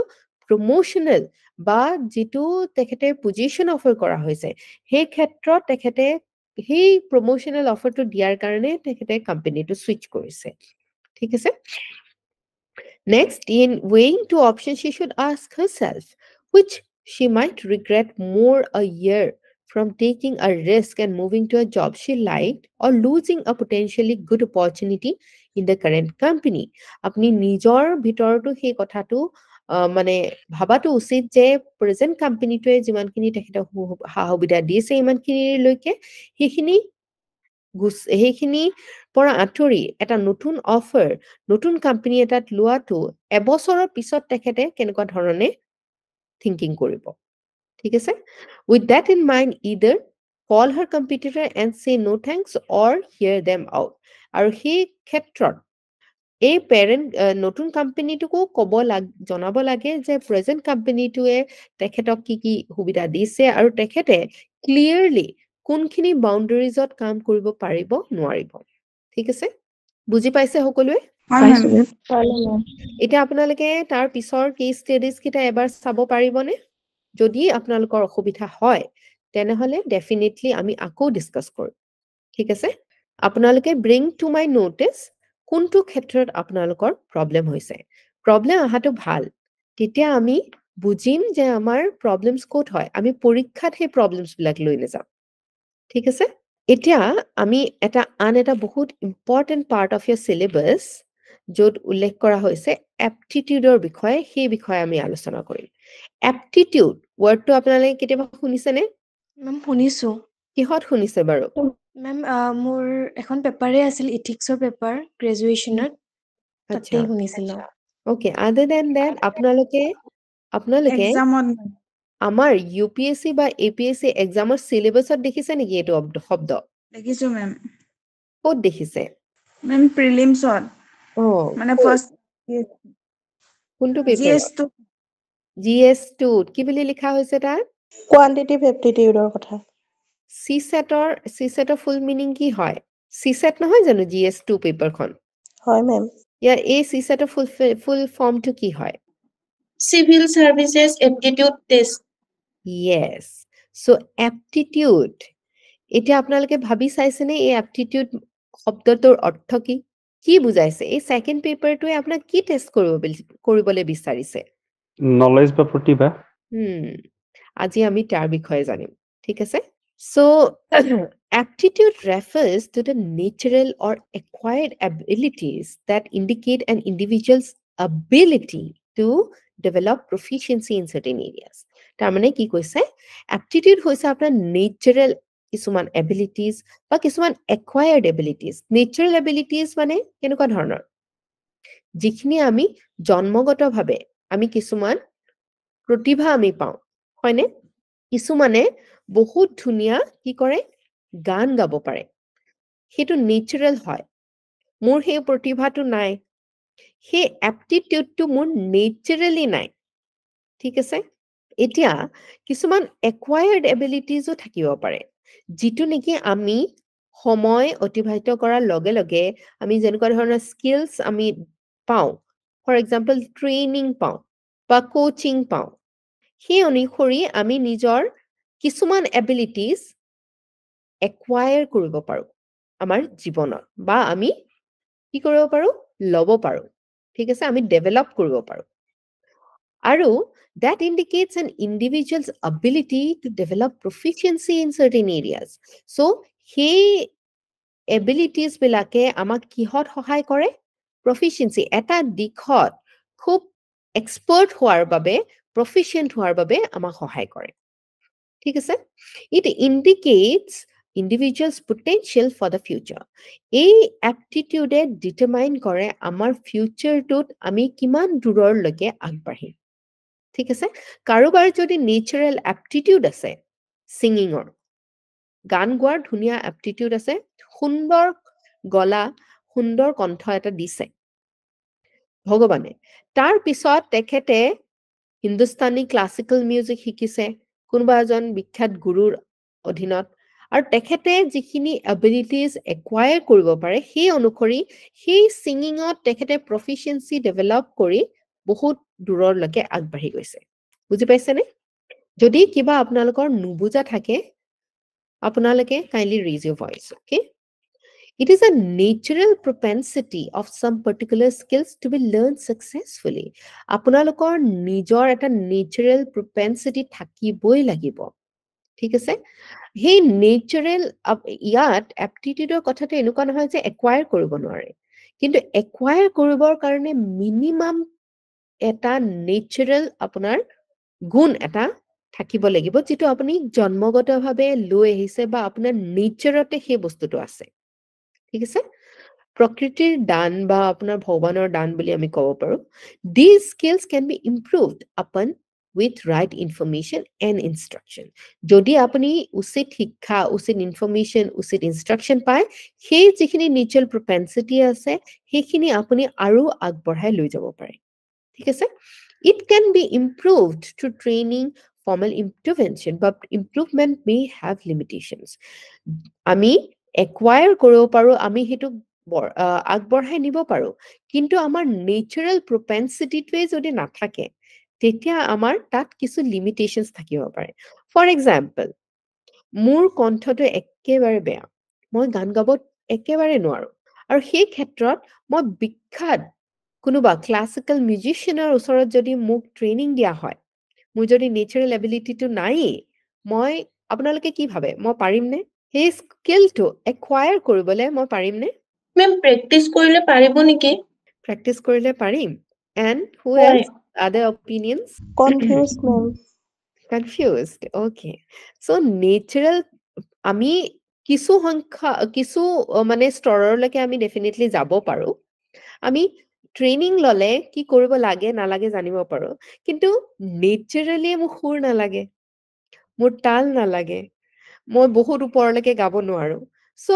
প্ৰমোশনাল বা যিটো তেখেতে পজিশন অফাৰ কৰা হৈছে, সেই ক্ষেত্ৰত তেখেতে সেই প্ৰমোশনাল অফাৰটো দিয়াৰ কাৰণে তেখেতে কোম্পানীটো সুইচ কৰিছে। ঠিক আছে? Next, in weighing two options, she should ask herself which she might regret more, a year from taking a risk and moving to a job she liked, or losing a potentially good opportunity in the current company. আপনি নিজৰ ভিতৰতো সেই কথাটো মানে ভাবাটো উচিত যে present কোম্পানীটোৱে যিমানখিনি তেখেতক সুবিধা দিছে ইমানখিনিলৈকে সেইখিনি পৰা আঁতৰি এটা নতুন অফাৰ নতুন কোম্পানী এটাত লোৱাটো এবছৰৰ পিছত তেখেতে কেনেকুৱা ধৰণে থিংকিং কৰিব। ঠিক আছে? With that in mind, either call her competitor and say no thanks or hear them out. আৰু সেই ক্ষেত্ৰত এই নতুন কোম্পানীটোকো জনাব লাগে যে প্ৰেজেন্ট কোম্পানীটোৱে তেখেতক কি কি সুবিধা দিছে, আৰু তেখেতে ক্লিয়াৰলি কোনখিনি বাউণ্ডাৰিজত কাম কৰিব পাৰিব নোৱাৰিব ঠিক আছে বুজি পাইছে সকলোৱে হয় পাইছো মেম মেম এতিয়া আপোনালোকে তাৰ পিছৰ কেস ষ্টাডিজ কিটা এবাৰ চাব পাৰিবনে যদি আপোনালোকৰ অসুবিধা হয় তেনেহলে ডেফিনেটলি আমি আকৌ ডিসকাস কৰিম ঠিক আছে আপোনালোকে ব্ৰিং টু মাই নোটিস কোনটো ক্ষেত্ৰত আপোনালোকৰ প্ৰবলেম হৈছে প্ৰবলেম আহাটো ভাল তেতিয়া আমি বুজিম যে আমাৰ প্ৰবলেমছ কোট হয় আমি পৰীক্ষাত সেই প্ৰবলেমছ বিলাক লৈ নাযাম ঠিক আছে এতিয়া আমি এটা বহুত important part of year syllabus য'ত উল্লেখ কৰা হৈছে এপ্টিটিউডৰ বিষয়ে সেই বিষয়ে আমি আলোচনা কৰিম এপ্টিটিউড ওয়াৰ্ডটো আপোনালোকে কেতিয়াবা শুনিছেনে মেম শুনিছো কিহত শুনিছে বাৰু মেম মোৰ এখন পেপাৰে আছিল ইথিক্সৰ পেপাৰ গ্ৰেজুৱেশ্যনত আচ্ছা তাতেই শুনিছিলো ওকে আদাৰ দেন দেট আপোনালোকে এক্সামত আমাৰ ইউপিএসসি বা এপিএসসি এক্সামৰ সিলেবাসত দেখিছে নেকি এইটো শব্দ দেখিছো মেম ক'ত দেখিছে মেম প্ৰিলিমছত অ মানে ফাৰ্ষ্ট কোনটো পেপাৰ GS2 GS2 কি বুলি লিখা হৈছে তাৰ কোৱান্টিটিভ এপ্টিটিউডৰ কথা সিসেটৰ ফুল মিনিং কি হয় সিসেট নহয় জানো GS2 পেপাৰখন হয় মেম ইয়াৰ এই সিসেটৰ ফুল ফৰ্মটো কি হয় Civil Services Aptitude Test. yes so aptitude এতিয়া আপোনালোকে ভাবি চাইছেনে এই aptitude শব্দটোৰ অৰ্থ কি কি বুজাইছে এই সেকেন্ড পেপাৰটোৱে আপোনাক কি টেস্ট কৰিবলৈ বিচাৰিছে নলেজ বা প্ৰতিভা আজি আমি তাৰ বিষয়ে জানিম ঠিক আছে so aptitude refers to the natural or acquired abilities that indicate an individual's ability to develop proficiency in certain areas তাৰ মানে কি কৈছে aptitude হৈছে আপোনাৰ natural কিছুমান abilities বা কিছুমান acquired abilities natural abilities মানে কেনেকুৱা ধৰণৰ যিখিনি আমি জন্মগতভাৱে আমি কিছুমান প্ৰতিভা আমি পাওঁ হয়নে কিছুমানে বহুত ধুনিয়া কি কৰে গান গাব পাৰে সেইটো নেচাৰেল হয় মোৰ সেই প্ৰতিভাটো নাই সেই এপ্টিটিউডটো মোৰ নেচাৰেলি নাই ঠিক আছে এতিয়া কিছুমান একুৱায়াৰ্ড এবিলিটিজও থাকিব পাৰে যিটো নেকি আমি সময় অতিবাহিত কৰাৰ লগে লগে আমি যেনেকুৱা ধৰণৰ স্কিলছ আমি পাওঁ ফৰ এক্সাম্পল ট্ৰেইনিং পাওঁ বা কোচিং পাওঁ সেই অনুসৰি আমি নিজৰ কিছুমান এবিলিটিজ একুৱায়াৰ কৰিব পাৰো আমাৰ জীৱনত বা আমি কি কৰিব পাৰো ল'ব পাৰো ঠিক আছে আমি ডেভেলপ কৰিব পাৰো আৰু that indicates an individual's ability to develop proficiency in certain areas so সেই abilities বিলাকে আমাক কিহত সহায় কৰে proficiency এটা দিশত খুব এক্সপাৰ্ট হোৱাৰ বাবে proficient হোৱাৰ বাবে আমাক সহায় কৰে ঠিক আছে it indicates individual's potential for the future এই aptitude determine কৰে আমাৰ futureটোত আমি কিমান দূৰলৈকে আগবাঢ়িম ঠিক আছে কাৰোবাৰ যদি নেচাৰেল এপ্টিটিউড আছে সিঙ্গিঙৰ গান গোৱাৰ ধুনিয়া এপ্টিটিউড আছে সুন্দৰ গলা সুন্দৰ কণ্ঠ এটা দিছে ভগৱানে তাৰ পিছত তেখেতে হিন্দুস্তানী ক্লাসিক্যাল মিউজিক শিকিছে কোনোবা এজন বিখ্যাত গুৰুৰ অধীনত আৰু তেখেতে যিখিনি এবিলিটিজ একুৱায়াৰ কৰিব পাৰে সেই অনুসৰি সেই সিঙ্গিঙত তেখেতে প্ৰফিচিয়েন্সি ডেভেলপ কৰি বহুত দূৰলৈকে আগবাঢ়ি গৈছে বুজি পাইছেনে যদি কিবা আপোনালোকৰ নুবুজা থাকে আপোনালোকে kindly raise Euro voice okay It is a natural propensity of some particular skills to be learned successfully. আপোনালোকৰ নিজৰ এটা natural propensity থাকিবই লাগিব ঠিক আছে সেই natural ইয়াত aptitudeৰ কথাটো এনেকুৱা নহয় যে acquire কৰিব নোৱাৰে কিন্তু acquire কৰিবৰ কাৰণে minimum এটা natural আপোনাৰ গুণ এটা থাকিব লাগিব যেটো আপুনি জন্মগতভাৱে লৈ আহিছে বা আপোনাৰ নেচাৰতে সেই বস্তুটো আছে ঠিক আছে প্ৰকৃতিৰ দান বা আপোনাৰ ভগৱানৰ দান বুলি আমি ক'ব পাৰো these skills can be improved upon with right information and instruction যদি আপুনি উচিত শিক্ষা উচিত ইনফৰমেশন উচিত ইনষ্ট্ৰাকচন পায় সেই যিখিনি নেচাৰেল propensity আছে সেইখিনি আপুনি আৰু আগবঢ়াই লৈ যাব পাৰে ঠিক আছে it can be improved through training formal intervention, but improvement may have limitations. আমি acquire কৰিব পাৰো, আমি হেতু আগবঢ়াই নিব পাৰো, কিন্তু আমাৰ natural propensity-টোৱে যদি নাথাকে তেতিয়া আমাৰ তাত কিছু limitations থাকিব পাৰে. For example, মোৰ কণ্ঠটো একেবাৰে বেয়া, মই গান গাব একেবাৰে নোৱাৰো, আৰু সেই ক্ষেত্ৰত মই বিখ্যাত কোনোবা ক্লাছিকেল মিউজিচিয়ানৰ ওচৰত যদি মোক ট্ৰেইনিং দিয়া হয়, মোৰ যদি নেচাৰেল এবিলিটিটো নাইয়ে, মই আপোনালোকে কি ভাবে মই পাৰিমনে? সেই স্কিলটো একুৱায়াৰ কৰিবলৈ মই পাৰিমনে? মেম প্ৰেক্টিচ কৰিলে পাৰিব নেকি? প্ৰেক্টিচ কৰিলে পাৰিম. And who হয়। else? Other opinions? Confused, ma'am. Confused. Okay. So natural, আমি কিছু মানে স্তৰলৈকে আমি definitely যাব পাৰো. আমি ট্ৰেইনিং ললে কি কৰিব লাগে নালাগে জানিব পাৰো, কিন্তু নেচাৰেলি মোৰ সুৰ নালাগে, মোৰ তাল নালাগে, মই বহুত ওপৰলৈকে গাব নোৱাৰো, সো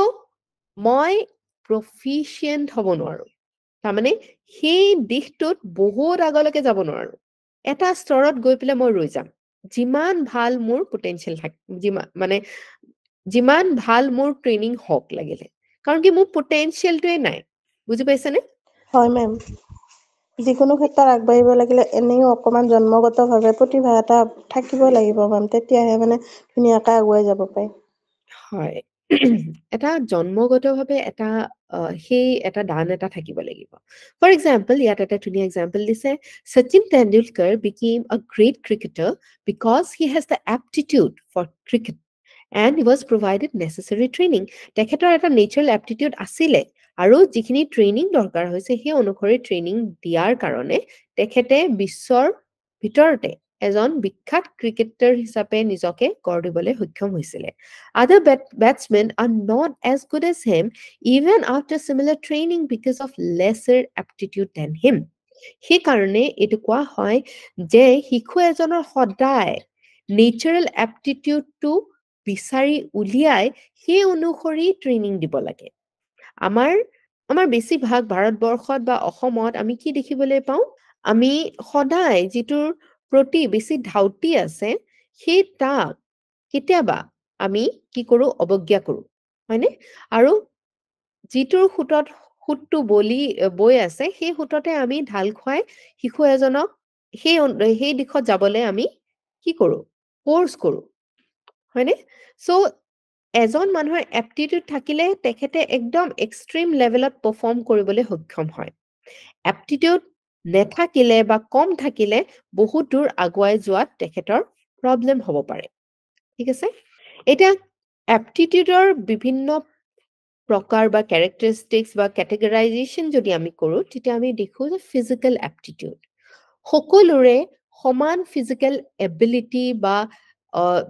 মই প্ৰফিচিয়েন্ট হ'ব নোৱাৰো, তাৰমানে সেই দিশটোত বহুত আগলৈকে যাব নোৱাৰো, এটা স্তৰত গৈ পেলাই মই ৰৈ যাম, যিমান ভাল মোৰ পটেনশিয়েল থাকে, যিমান ভাল মোৰ ট্ৰেইনিং হওক লাগিলে, কাৰণ কি মোৰ পটেনশিয়েলটোৱে নাই, বুজি পাইছেনে? হয় মেম, যিকোনো ক্ষেত্ৰত আগবাঢ়িব লাগিলে এনেও অকমান জন্মগতভাৱে প্ৰতিভা এটা থাকিব লাগিব মেম, তেতিয়াহে মানে ধুনীয়াকৈ আগুৱাই যাব পাৰি। হয়, এটা জন্মগতভাৱে এটা সেই এটা দান এটা থাকিব লাগিব। ফৰ এক্সাম্পল, ইয়াত এটা ধুনীয়া এক্সাম্পল দিছে, Sachin Tendulkar became a great cricketer because he has the aptitude for cricket and he was provided necessary training. তেখেতৰ এটা নেচাৰেল এপটিটিউড আছিলে, আৰু যিখিনি ট্ৰেইনিং দৰকাৰ হৈছে সেই অনুসৰি ট্ৰেইনিং দিয়াৰ কাৰণে তেখেতে বিশ্বৰ ভিতৰতে এজন বিখ্যাত ক্ৰিকেটাৰ হিচাপে নিজকে গঢ় দিবলৈ সক্ষম হৈছিলে। Other batsmen are not as good as him even after similar training because of lesser aptitude than him. সেইকাৰণে এইটো কোৱা হয় যে শিশু এজনৰ সদায় নেচাৰেল এপটিটিউডটো বিচাৰি উলিয়াই সেই অনুসৰি ট্ৰেইনিং দিব লাগে। আমাৰ বেছিভাগ ভাৰতবৰ্ষত বা অসমত আমি কি দেখিবলৈ পাওঁ, আমি সদায় যিটোৰ প্ৰতি বেছি ধাউতি আছে সেই তাক কেতিয়াবা আমি কি কৰো, অৱজ্ঞা কৰো, হয়নে? আৰু যিটোৰ সুতটো বৈ আছে সেই সুততে আমি ঢাল খুৱাই শিশু এজনক সেই দিশত যাবলৈ আমি কি কৰো, ফ'ৰ্চ কৰো, হয়নে? সো এজন মানুহৰ এপটিটিউড থাকিলে তেখেতে একদম এক্সট্ৰিম লেভেলত পাৰফৰ্ম কৰিবলৈ সক্ষম হয়, এপটিটিউড নেথাকিলে বা কম থাকিলে বহুত দূৰ আগুৱাই যোৱাত তেখেতৰ প্ৰব্লেম হ'ব পাৰে, ঠিক আছে? এতিয়া এপটিটিউডৰ বিভিন্ন প্ৰকাৰ বা কেৰেক্টাৰিষ্টিক্স বা কেটেগৰাইজেশ্যন যদি আমি কৰো, তেতিয়া আমি দেখো যে ফিজিকেল এপটিটিউড, সকলোৰে সমান ফিজিকেল এবিলিটি বা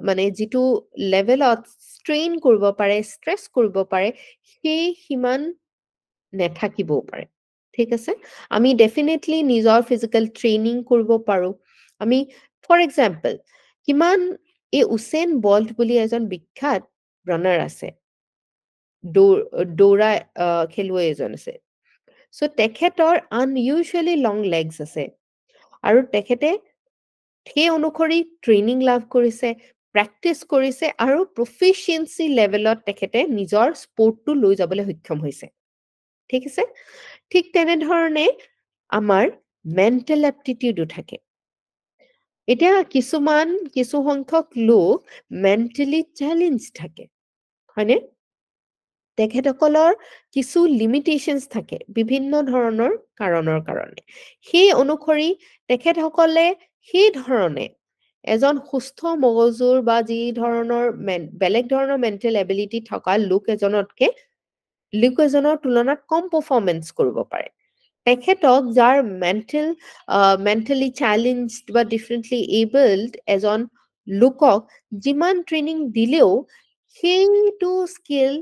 মানে যিটো লেভেলত ষ্ট্ৰেইন কৰিব পাৰে, ষ্ট্ৰেছ কৰিব পাৰে, সেই সিমান নেথাকিবও পাৰে, ঠিক আছে? আমি ডেফিনেটলি নিজৰ ফিজিকেল ট্ৰেইনিং কৰিব পাৰো। আমি ফৰ এক্সাম্পল, কিমান এই উছেইন বল্ট বুলি এজন বিখ্যাত ৰানাৰ আছে, দৌৰা খেলুৱৈ এজন আছে, সো তেখেতৰ আনইউজুৱেলি লং লেগছ আছে, আৰু তেখেতে সেই অনুসৰি ট্ৰেইনিং লাভ কৰিছে, প্ৰেক্টিচ কৰিছে, আৰু প্ৰফিচিয়েঞ্চি লেভেলত তেখেতে নিজৰ স্পৰ্টটো লৈ যাবলৈ সক্ষম হৈছে, ঠিক আছে? ঠিক তেনেধৰণে আমাৰ মেণ্টেল এপটিটিউডো থাকে। এতিয়া কিছু সংখ্যক লোক মেণ্টেলি চেলেঞ্জ থাকে, হয়নে? তেখেতসকলৰ কিছু লিমিটেশনস থাকে বিভিন্ন ধৰণৰ কাৰণৰ কাৰণে, সেই অনুসৰি তেখেতসকলে সেই ধৰণে এজন সুস্থ মগজুৰ বা যি ধৰণৰ বেলেগ ধৰণৰ মেণ্টেল এবিলিটি থকা লোক এজনৰ তুলনাত কম পাৰফৰ্মেন্স কৰিব পাৰে। তেখেতক যাৰ মেণ্টেলি চেলেঞ্জড বা ডিফাৰেণ্টলি এবলড এজন লোকক যিমান ট্ৰেইনিং দিলেও সেইটো স্কিল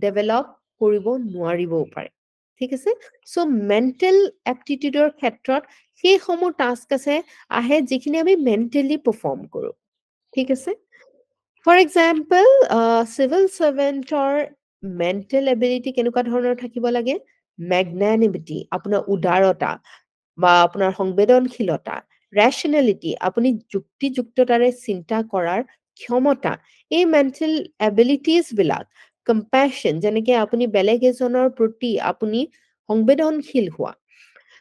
ডেভেলপ কৰিব নোৱাৰিবও পাৰে, ঠিক আছে? সো মেণ্টেল এপটিটিউডৰ ক্ষেত্ৰত সেই সমূহ টাস্ক আহে যিখিনি আমি মেণ্টেলি পাৰফৰ্ম কৰো, ঠিক আছে? ফৰ এক্সাম্পল, চিভিল সাৰ্ভেণ্টৰ মেণ্টেল এবিলিটি কেনেকুৱা ধৰণৰ থাকিব লাগে? ম্যাগনানিমিটি, আপোনাৰ উদাৰতা বা আপোনাৰ সংবেদনশীলতা, ৰেচনেলিটি, আপুনি যুক্তিযুক্ততাৰে চিন্তা কৰাৰ ক্ষমতা, এই মেণ্টেল এবিলিটিজ বিলাক, কম্পেশ্যন, যেনেকে আপুনি বেলেগ এজনৰ প্ৰতি আপুনি সংবেদনশীল হোৱা।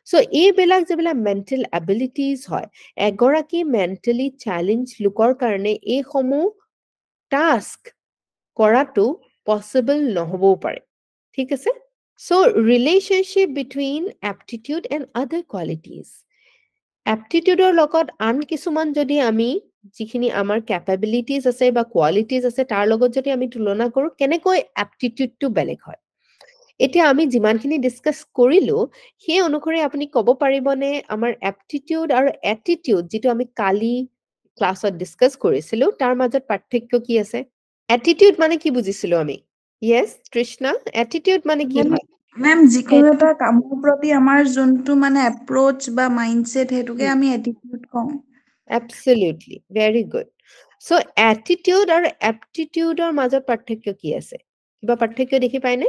চ' এইবিলাক যিবিলাক মেণ্টেল এবিলিটিজ হয়, এগৰাকী মেণ্টেলি চেলেঞ্জ লোকৰ কাৰণে এইসমূহ টাস্ক কৰাটো পচিবল নহবও পাৰে, ঠিক আছে? So' relationship between aptitude and other qualities, এপ্টিটিউডৰ লগত আন কিছুমান যদি আমি যিখিনি আমাৰ কেপাবিলিটিজ আছে বা কোৱালিটিজ আছে তাৰ লগত যদি আমি তুলনা কৰোঁ, কেনেকৈ এপ্টিটিউডটো বেলেগ হয়। এতিয়া আমি যিমানখিনি ডিছকাছ কৰিলোঁ সেই অনুসৰি আপুনি ক'ব পাৰিবনে আমাৰ এপ্টিটিউড আৰু এটিটিউড যিটো আমি কালি ক্লাছত ডিছকাছ কৰিছিলোঁ তাৰ মাজত পাৰ্থক্য কি আছে? এটিটিউড মানে কি বুজিছিলোঁ আমি? য়েছ তৃষ্ণা, এটিটিউড মানে কি হয়? মেম যিকোনো এটা কামৰ প্ৰতি আমাৰ যোনটো মানে এপ্ৰ'চ বা মাইণ্ডছেট সেইটোকে আমি এটিটিউড কওঁ। Absolutely, very good. So attitude আৰু aptitudeৰ মাজত পাৰ্থক্য কি আছে? কিবা পাৰ্থক্য দেখি পাইনে?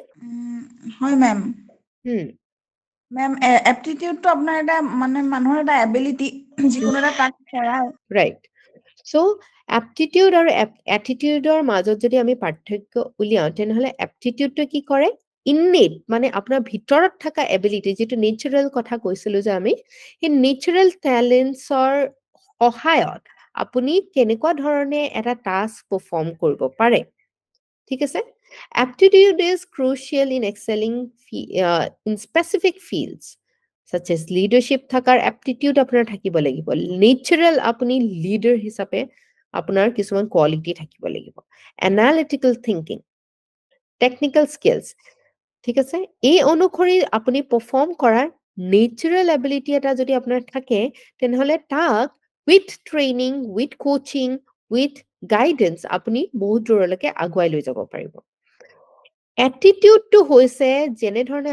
হয় মেম। মেম এপ্টিটিউডটো আপোনাৰ এটা মানে মানুহৰ এটা এবিলিটি, যিকোনো এটা টাস্ক কৰা। ৰাইট। চ' এপ্টিটিউড আৰু এটিটিউডৰ মাজত যদি আমি পাৰ্থক্য উলিয়াওঁ তেনেহ'লে এপ্টিটিউডটো কি কৰে? ইননেট, মানে আপোনাৰ ভিতৰত থকা এবিলিটি, যিটো নেচাৰেল কথা কৈছিলোঁ যে আমি, সেই নেচাৰেল টেলেণ্টছৰ সহায়ত আপুনি কেনেকুৱা ধৰণে এটা টাস্ক পাৰফৰ্ম কৰিব পাৰে, ঠিক আছে? Aptitude is crucial in excelling in specific fields such as leadership থাকাৰ aptitude আপোনাৰ থাকিব লাগিব, natural আপুনি leader হিচাপে আপোনাৰ কিছুমান কোৱালিটি থাকিব লাগিব, analytical thinking, technical skills, ঠিক আছে? এই অনুসৰি আপুনি পাৰফৰ্ম কৰাৰ নেচাৰেল এবিলিটি এটা যদি আপোনাৰ থাকে তেনেহ'লে তাক with training, with coaching, with guidance আপুনি বহুত দূৰলৈকে আগুৱাই লৈ যাব পাৰিব। এটিটিউডটো হৈছে যেনেধৰণে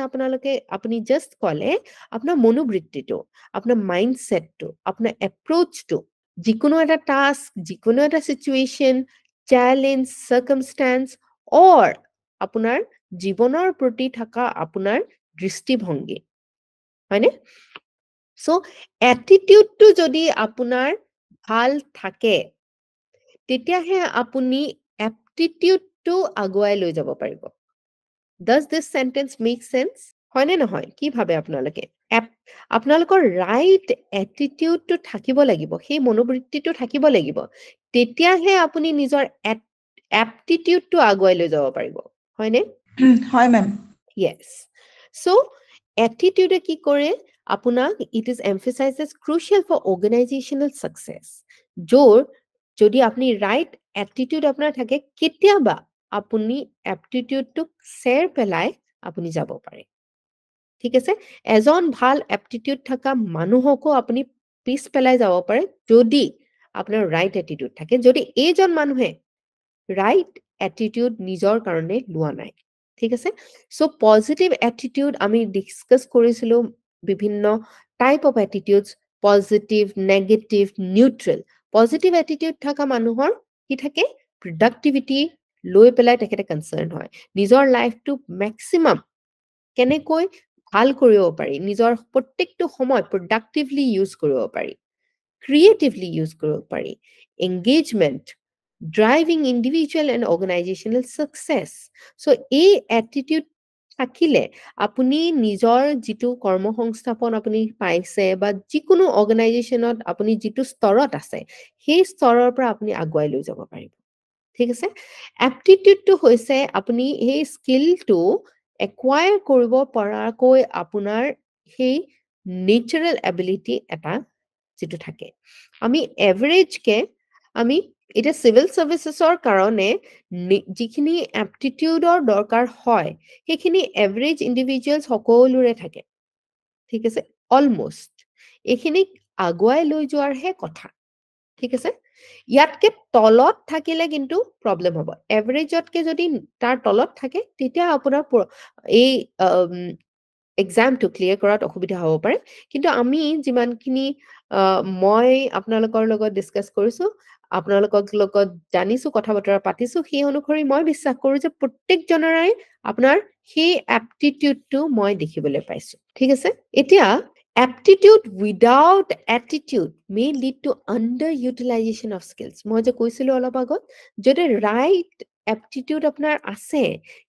আপুনি জাষ্ট ক'লে আপোনাৰ মনোবৃত্তিটো, আপোনাৰ মাইণ্ডছেটটো, আপোনাৰ এপ্ৰ'চটো, যিকোনো এটা টাস্ক, যিকোনো এটা চিটুৱেশ্যন, চেলেঞ্জ, চাৰ্কামষ্টেন্স অৰ আপোনাৰ জীৱনৰ প্ৰতি থকা আপোনাৰ দৃষ্টিভংগী, হয়নে? চ' এটিটিউডটো যদি আপোনাৰ ভাল থাকে তেতিয়াহে আপুনি এপ্টিটিউডটো আগুৱাই লৈ যাব পাৰিব। Does this sentence make sense? হয়নে নহয়? কি ভাবে আপোনালোকে? আপোনালোকৰ ৰাইট এটিটিউডটো থাকিব লাগিব, সেই মনোবৃত্তিটো থাকিব লাগিব, তেতিয়াহে আপুনি নিজৰ এপ্টিটিউডটো আগুৱাই লৈ যাব পাৰিব, হয়নে? হয় মেম। Yes. So attitude কি কৰে আপোনাক, it is emphasized as crucial for organizational success. যদি আপুনি ৰাইট এটিটিউড আপোনাৰ থাকে কেতিয়াবা আপুনি এপ্টিটিউডটোক চেৰ পেলাই আপুনি যাব পাৰে, ঠিক আছে? এজন ভাল এপ্টিটিউড থকা মানুহকো আপুনি পিছ পেলাই যাব পাৰে যদি আপোনাৰ ৰাইট এটিটিউড থাকে, যদি এইজন মানুহে ৰাইট এটিটিউড নিজৰ কাৰণে লোৱা নাই, ঠিক আছে? চ' পজিটিভ এটিটিউড আমি ডিছকাছ কৰিছিলোঁ বিভিন্ন type of attitudes, positive, negative, neutral. Positive attitude থকা মানুহৰ কি থাকে? প্ৰডাক্টিভিটি লৈ পেলাই তেখেতে কনচাৰ্ণ হয়, নিজৰ লাইফটো মেক্সিমাম কেনেকৈ ভাল কৰিব পাৰি, নিজৰ প্ৰত্যেকটো সময় প্ৰডাক্টিভলি ইউজ কৰিব পাৰি, ক্ৰিয়েটিভলি ইউজ কৰিব পাৰি, engagement, driving individual and organisational success. So' এই এটিটিউড থাকিলে আপুনি নিজৰ যিটো কৰ্মসংস্থাপন আপুনি পাইছে বা যিকোনো অৰ্গেনাইজেশ্যনত আপুনি যিটো স্তৰত আছে সেই স্তৰৰ পৰা আপুনি আগুৱাই লৈ যাব পাৰিব, ঠিক আছে? এপ্টিটিউডটো হৈছে আপুনি সেই স্কিলটো একুৱায়াৰ কৰিব পৰাকৈ আপোনাৰ সেই নেচাৰেল এবিলিটি এটা যিটো থাকে। আমি এভাৰেজকে আমি এতিয়া চিভিল চাৰ্ভিচেছৰ কাৰণে যিখিনি এপ্টিটিউডৰ দৰকাৰ হয় সেইখিনি এভাৰেজ ইণ্ডিভিজুৱেল সকলোৰে থাকে, ঠিক আছে? অলমষ্ট এইখিনিক আগুৱাই লৈ যোৱাৰহে কথা, ঠিক আছে? ইয়াতকে তলত থাকিলে কিন্তু প্ৰব্লেম হ'ব। এভাৰেজতকে যদি তাৰ তলত থাকে তেতিয়া আপোনাৰ এই এক্সামটো ক্লিয়াৰ কৰাত অসুবিধা হ'ব পাৰে, কিন্তু আমি যিমানখিনি মই আপোনালোকৰ লগত ডিছকাছ কৰিছোঁ, আপোনালোকৰ লগত জানিছোঁ, কথা বতৰা পাতিছোঁ, সেই অনুসৰি মই বিশ্বাস কৰোঁ যে প্ৰত্যেকজনৰে আপোনাৰ সেই এপ্টিটিউডটো মই দেখিবলৈ পাইছোঁ, ঠিক আছে? এতিয়া Aptitude without attitude may lead to underutilization of skills. মই যে কৈছিলো অলপ আগত যদি right aptitude আপোনাৰ আছে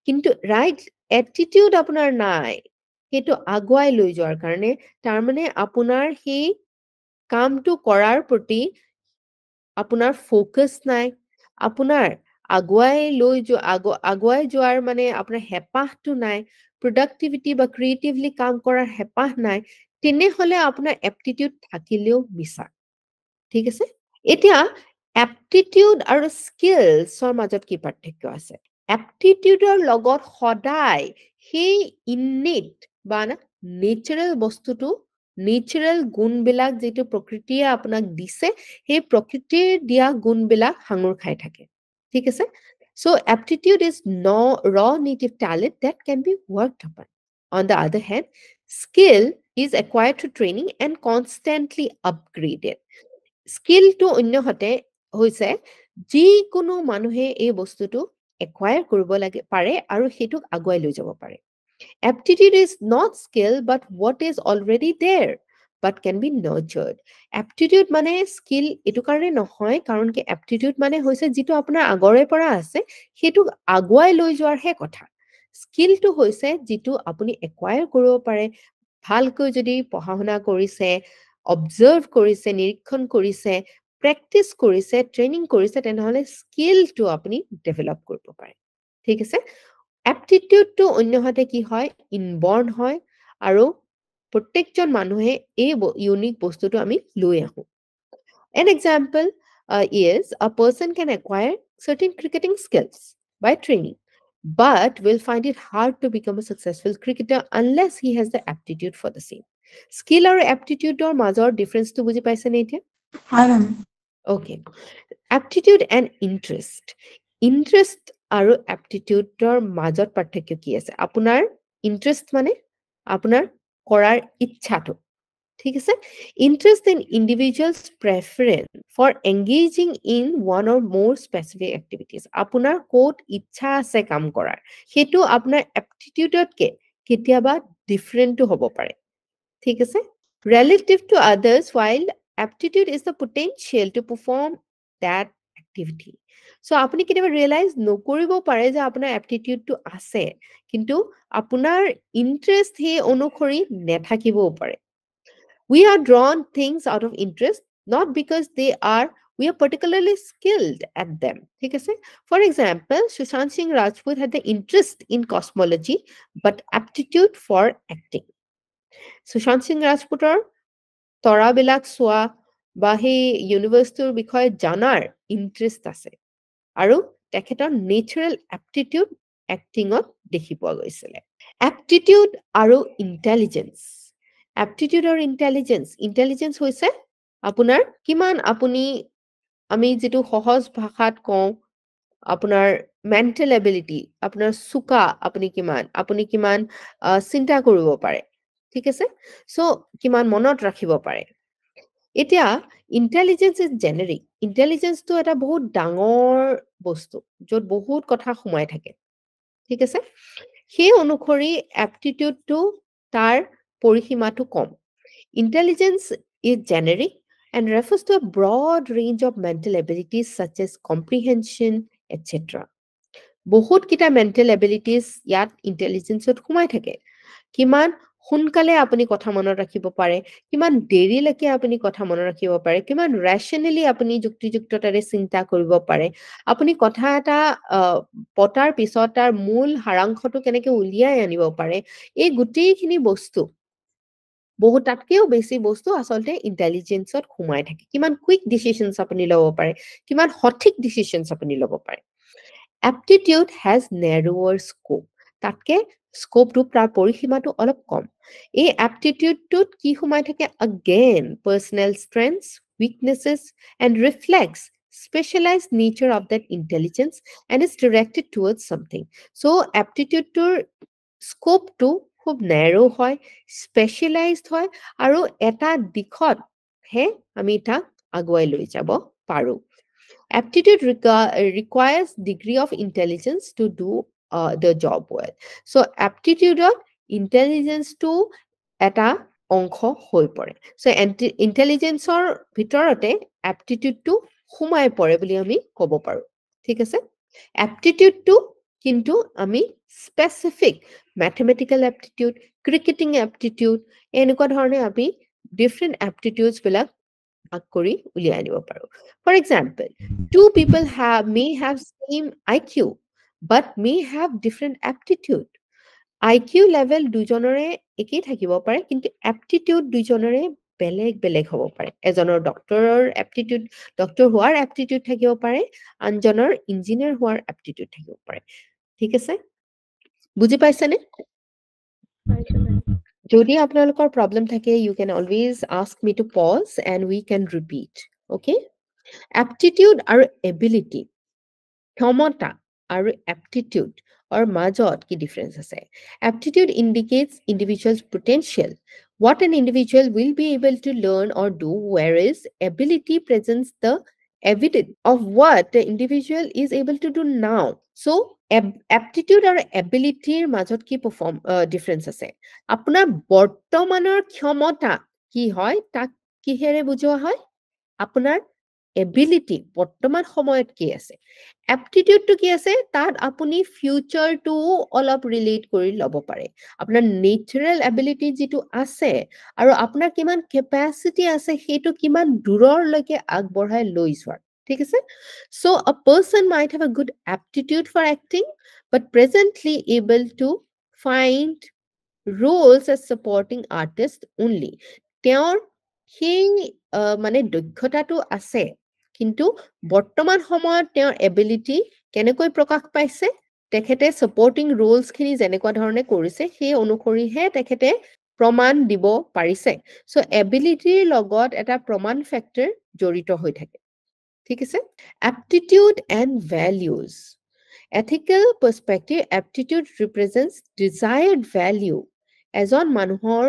কিন্তু right attitude আপোনাৰ নাই সেইটো আগুৱাই লৈ যোৱাৰ কাৰণে তাৰ মানে আপোনাৰ সেই কামটো কৰাৰ প্ৰতি আপোনাৰ ফোকাস নাই আপোনাৰ আগুৱাই যোৱাৰ মানে আপোনাৰ হেপাহটো নাই productivity বা creatively কাম কৰাৰ হেপাহ নাই তেনেহলে আপোনাৰ aptitude থাকিলেও মিছা ঠিক আছে এতিয়া aptitude আৰু skillsৰ মাজত কি পাৰ্থক্য আছে aptitudeৰ লগত সদায় সেই innate বা natural বস্তুটো natural গুণবিলাক যেটো প্ৰকৃতিয়ে আপোনাক দিছে সেই প্ৰকৃতিৰ দিয়া গুণবিলাক হাঙুৰ খাই থাকে ঠিক আছে so aptitude is no raw native talent that can be worked upon on the other hand skill is acquired through training and constantly upgraded skill to অন্যহতে হৈছে যিকোনো মানুহে এই বস্তুটো acquire কৰিব লাগে পাৰে আৰু হেতুক আগুৱাই লৈ যাব পাৰে aptitude is not skill but what is already there but can be nurtured aptitude মানে skill এটো কাৰণে নহয় কাৰণ কি aptitude মানে হৈছে যেটো আপোনাৰ আগৰে পৰা আছে হেতুক আগুৱাই লৈ যোৱাৰ হে কথা skill to হৈছে যেটো আপুনি acquire কৰিব পাৰে ভালকৈ যদি পঢ়াশুনা কৰিছে observe কৰিছে নিৰীক্ষণ কৰিছে প্ৰেক্টিস কৰিছে ট্ৰেইনিং কৰিছে তেনেহলে স্কিল টো আপুনি ডেভেলপ কৰিব পাৰে ঠিক আছে aptitude টো অন্যহতে কি হয় ইনবৰ্ন হয় আৰু প্ৰত্যেকজন মানুহে এই ইউনিক বস্তুটো আমি লৈ আহো an example is a person can acquire certain cricketing skills by training but will find it hard to become a successful cricketer unless he has the aptitude for the same skill আৰু aptitude or মাজৰ difference to বুজি পাইছে নে এতিয়া হয় ma'am okay aptitude and interest আৰু aptitude or মাজত পাৰ্থক্য কি আছে আপোনাৰ interest মানে আপোনাৰ কৰাৰ ইচ্ছাটো ঠিক আছে interest in individuals preference for engaging in one or more specific activities আপোনাৰ কোট ইচ্ছা আছে কাম কৰাৰ হেতু আপোনাৰ aptitudeতকে কেতিয়াবা different হ'ব পাৰে ঠিক আছে relative to others while aptitude is the potential to perform that activity so আপুনি কেতিয়াবা realize নকৰিব পাৰে যে আপোনাৰ aptitude টো আছে কিন্তু আপোনাৰ interest হে অনুসৰি নেথাকিবও পাৰে we are drawn things out of interest not because we are particularly skilled at them ঠিক আছে for example Sushant Singh Rajput had the interest in cosmology but aptitude for acting Sushant Singh Rajputor তৰাবিলাক চোৱা বা সেই ইউনিভাৰ্সিটিৰ বিষয়ে জানাৰ interest আছে আৰু তেখেতৰ নেচাৰেল এপ্টিটিউড এক্টিংত দেখি পোৱা গৈছিল এপ্টিটিউড আৰু ইন্টেলিজেন্স ইন্টেলিজেন্স হৈছে আপোনাৰ কিমান আপুনি আমি যেটো সহজ ভাষাত কওঁ আপোনাৰ মেন্টাল এবিলিটি আপোনাৰ সুকা আপুনি কিমান চিন্তা কৰিব পাৰে ঠিক আছে সো কিমান মনত ৰাখিব পাৰে এতিয়া ইন্টেলিজেন্স ইজ জেনেৰিক ইন্টেলিজেন্সটো এটা বহুত ডাঙৰ বস্তু যত বহুত কথা সোমাই থাকে ঠিক আছে সেই অনুসৰি এপ্টিটিউডটো তাৰ পৰিসীমাটো কম intelligence is generic and refers to a broad range of mental abilities such as comprehension etc বহুত কিটা mental abilities ইয়াত intelligence-ত সোমাই থাকে কিমান সোনকালে আপুনি কথা মনত ৰাখিব পাৰে কিমান দেৰিলৈকে আপুনি কথা মনত ৰাখিব পাৰে কিমান rationally আপুনি যুক্তিযুক্ততাৰে চিন্তা কৰিব পাৰে আপুনি কথা এটা পটাৰ পিছত তাৰ মূল হাৰাংশটো কেনেকৈ উলিয়াই আনিব পাৰে এই গোটেইখিনি বস্তু বহুততকেও বেছি বস্তু আসলতে ইন্টেলিজেন্সত সোমাই থাকে কিমান কুইক ডিসিশনস আপুনি ল'ব পাৰে কিমান সঠিক ডিসিশনস আপুনি ল'ব পাৰে aptitude has narrower scope তাতকে স্কোপটো তাৰ পৰিসীমাটো অলপ কম এই aptitudeটোত কি সোমাই থাকে again personal strengths weaknesses and reflects specialized nature of that intelligence and is directed towards something so aptitudeটোৰ স্কোপটো খুব narrow হয় specialized হয় আৰু এটা দিশত হে আমি তা আগুৱাই লৈ যাব পাৰো aptitude requires degree of intelligence to do the job well so aptitude of intelligence to eta অংশ হৈ পৰে সো ইন্টেলিজেন্সৰ ভিতৰতে এপ্টিটিউডটো সোমাই পৰে বুলি আমি ক'ব পাৰো ঠিক আছে এপ্টিটিউডটো কিন্তু আমি specific mathematical aptitude cricketing aptitude এনেকুৱা ধৰণে আমি ডিফাৰেন্ট এপ্টিটিউডছ বিলাক ভাগ কৰি উলিয়াই আনিব পাৰো for example two people may have same IQ but may have different aptitude IQ level দুজনৰে একেই থাকিব পাৰে কিন্তু এপ্টিটিউড দুজনৰে বেলেগ বেলেগ হ'ব পাৰে এজনৰ ডক্টৰৰ এপ্টিটিউড ডক্টৰ হোৱাৰ এপ্টিটিউড থাকিব পাৰে আনজনৰ ইঞ্জিনিয়াৰ হোৱাৰ এপ্টিটিউড থাকিব পাৰে ঠিক আছে বুজি পাইছানে যদি আপোনালোকৰ প্ৰবলেম থাকে you can always ask me to pause and we can repeat okay aptitude আৰু ability ক্ষমতা আৰু aptitude or মাজত কি difference আছে aptitude indicates individual's potential what an individual will be able to learn or do whereas ability presents the evidence of what the individual is able to do now so aptitude or ability মাজত কি difference আছে আপোনাৰ বৰ্তমানৰ ক্ষমতা কি হয় তাক কিহেৰে বুজোৱা হয় আপোনাৰ ability বৰ্তমান সময়ত কি আছে aptitude to কি আছে তাত আপুনি future to অলপ relate কৰি ল'ব পাৰে আপোনাৰ natural ability যেটো আছে আৰু আপোনাৰ কিমান capacity আছে হেতু কিমান দূৰৰ লৈকে আগবঢ়াই লৈ যোৱাৰ ঠিক আছে so a person might have a good aptitude for acting but presently able to find roles as supporting artist only তেওঁৰ সেই মানে দক্ষতাটো আছে কিন্তু বৰ্তমান সময়ত তেওঁৰ এবিলিটি কেনেকৈ প্ৰকাশ পাইছে তেখেতে সাপোৰ্টিং ৰোলছ খিনি যেনেকুৱা ধৰণে কৰিছে সেই অনুসৰিহে তেখেতে প্ৰমাণ দিব পাৰিছে সো এবিলিটিৰ লগত এটা প্ৰমাণ ফ্যাক্টৰ জড়িত হৈ থাকে ঠিক আছে aptitude and values ethical perspective aptitude represents desired value এজন মানুহৰ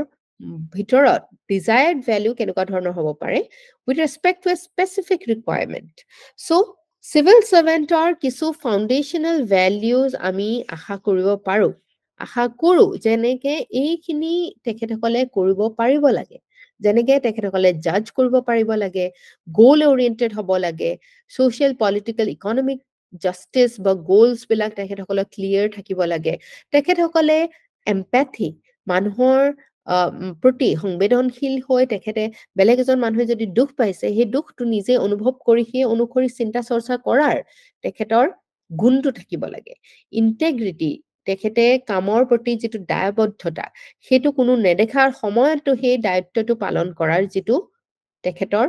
ভিতৰত desired value কেনেকুৱা ধৰণৰ হ'ব পাৰে with respect to a specific requirement so civil servant or কিছু foundational values আমি আশা কৰিব পাৰো আশা কৰো যেনেকে এইখিনি তেখেতসকলে কৰিব পাৰিব লাগে যেনেকে তেখেতসকলে জাজ কৰিব পাৰিব লাগে goal oriented হ'ব লাগে social political economic justice বা goals বিলাক তেখেতসকলে ক্লিয়াৰ থাকিব লাগে তেখেতসকলে empathy মানুহৰ প্ৰতি সংবেদনশীল হৈ তেখেতে বেলেগ এজন মানুহে যদি দুখ পাইছে সেই দুখটো নিজে অনুভৱ কৰি সেই অনুসৰি চিন্তা চৰ্চা কৰাৰ তেখেতৰ গুণটো থাকিব লাগে ইন্টিগ্ৰিটি তেখেতে কামৰ প্ৰতি যেটো দায়বদ্ধতা হেতু কোনো নেদেখাৰ সময়তো সেই দায়িত্বটো পালন কৰাৰ যেটো তেখেতৰ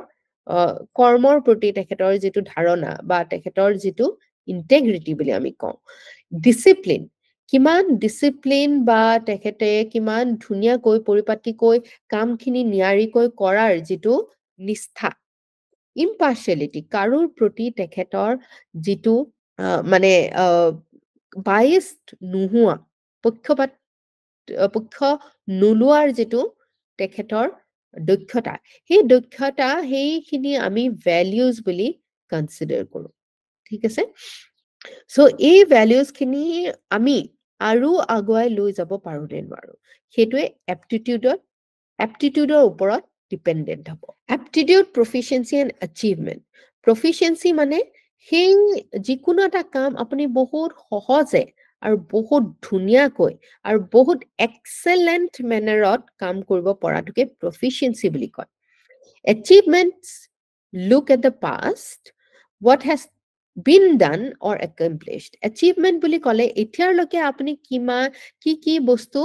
কৰ্মৰ প্ৰতি তেখেতৰ যেটো ধাৰণা বা তেখেতৰ যেটো ইন্টিগ্ৰিটি বুলি আমি কওঁ ডিসিপ্লিন কিমান ডিসিপ্লিন বা তেখেতে কিমান ধুনিয়াকৈ পৰিপাটিকৈ কামখিনি নিয়াৰিকৈ কৰাৰ যেটো নিষ্ঠা ইম্পাৰ্শিয়ালিটি কাৰোৰ প্ৰতি তেখেতৰ যেটো মানে biased নোহোৱা পক্ষ নুলুৱাৰ যেটো তেখেতৰ দক্ষতা সেই দক্ষতা সেইখিনি আমি ভ্যালুজ বুলি কনসিডাৰ কৰো ঠিক আছে সো এই ভ্যালুজ খিনি আমি আৰু আগুৱাই লৈ যাব পাৰো নে নোৱাৰো হেতুৱে এপ্টিটিউডৰ ওপৰত ডিপেন্ডেন্ট হ'ব aptitude proficiency and achievement proficiency মানে সেই যিকোনো এটা কাম আপুনি বহুত সহজে আৰু বহুত ধুনিয়াকৈ আৰু বহুত এক্সেলেন্ট মেনাৰত কাম কৰিব পৰাটোকে proficiency বুলি কয় achievements look at the past what has been done or accomplished achievement বুলি ক'লে এতিয়ালৈকে আপুনি কি বস্তু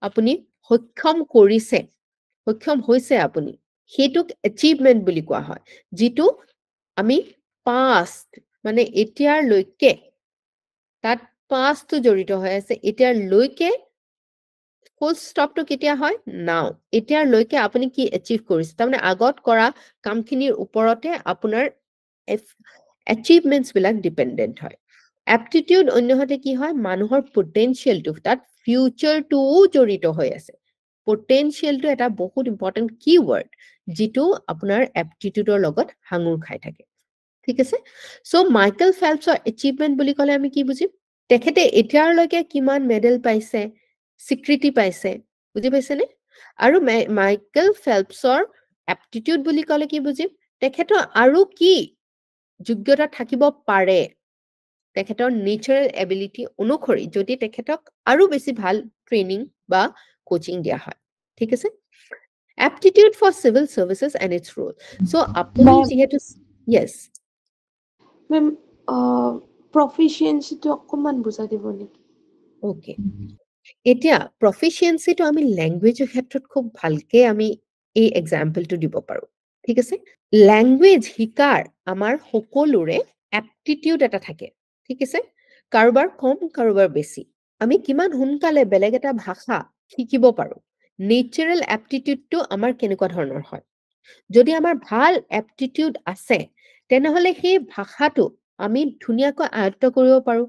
আপুনি সক্ষম কৰিছে সক্ষম হৈছে আপুনি হেতুক achievement বুলি কোৱা হয় যেটো আমি past মানে এতিয়াৰ লৈকে তাত past তো জড়িত হৈ আছে এতিয়াৰ লৈকে full stop to কেতিয়া হয় now এতিয়াৰ লৈকে আপুনি কি achieve কৰিছে তাৰমানে আগত কৰা কামখিনিৰ ওপৰতে আপোনাৰ achievements বিলাক dependent হয় aptitude অন্যহাতে কি হয় মানুহৰ potential to তাত future to জড়িত হৈ আছে potential to এটা বহুত important keyword যেটো আপোনাৰ aptitudeৰ লগত হাঙুৰ খাই থাকে ঠিক আছে সো মাইকেল ফেল্পছৰ achievement বুলি ক'লে আমি কি বুজিম তেখেতে এতিয়াৰ লৈকে কিমান মেডেল পাইছে স্বীকৃতি পাইছে বুজি পাইছেনে আৰু মাইকেল ফেল্পছৰ এপ্টিটিউড বুলি ক'লে কি বুজিম তেখেতৰ আৰু কি যোগ্যতা থাকিব পাৰে তেখেতৰ নেচাৰেল এবিলিটি অনুসৰি যদি তেখেতক আৰু বেছি ভাল ট্ৰেইনিং বা কোচিং দিয়া হয় ঠিক আছে aptitude for civil services and its role so আপুনি Ma'am. যেহেতু yes মেম প্ৰফিচিয়েঞ্চিটো অকণমান বুজাই দিব নেকি okay এতিয়া প্ৰফিচিয়েঞ্চিটো আমি ল্যাঙ্গুৱেজৰ ক্ষেত্ৰত খুব ভালকে আমি এই এক্সাম্পলটো দিব পাৰো ঠিক আছে ল্যাঙ্গুৱেজ শিকাৰ আমাৰ সকলোৰে এপ্টিটিউড এটা থাকে ঠিক আছে কাৰোবাৰ কম কাৰোবাৰ বেছি আমি কিমান সোনকালে বেলেগ এটা ভাষা শিকিব পাৰো নেচাৰেল এপ্টিটিউডটো আমাৰ কেনেকুৱা ধৰণৰ হয় যদি আমাৰ ভাল এপ্টিটিউড আছে তেনেহলে সেই ভাষাটো আমি ধুনীয়াকৈ আয়ত্ত কৰিব পাৰো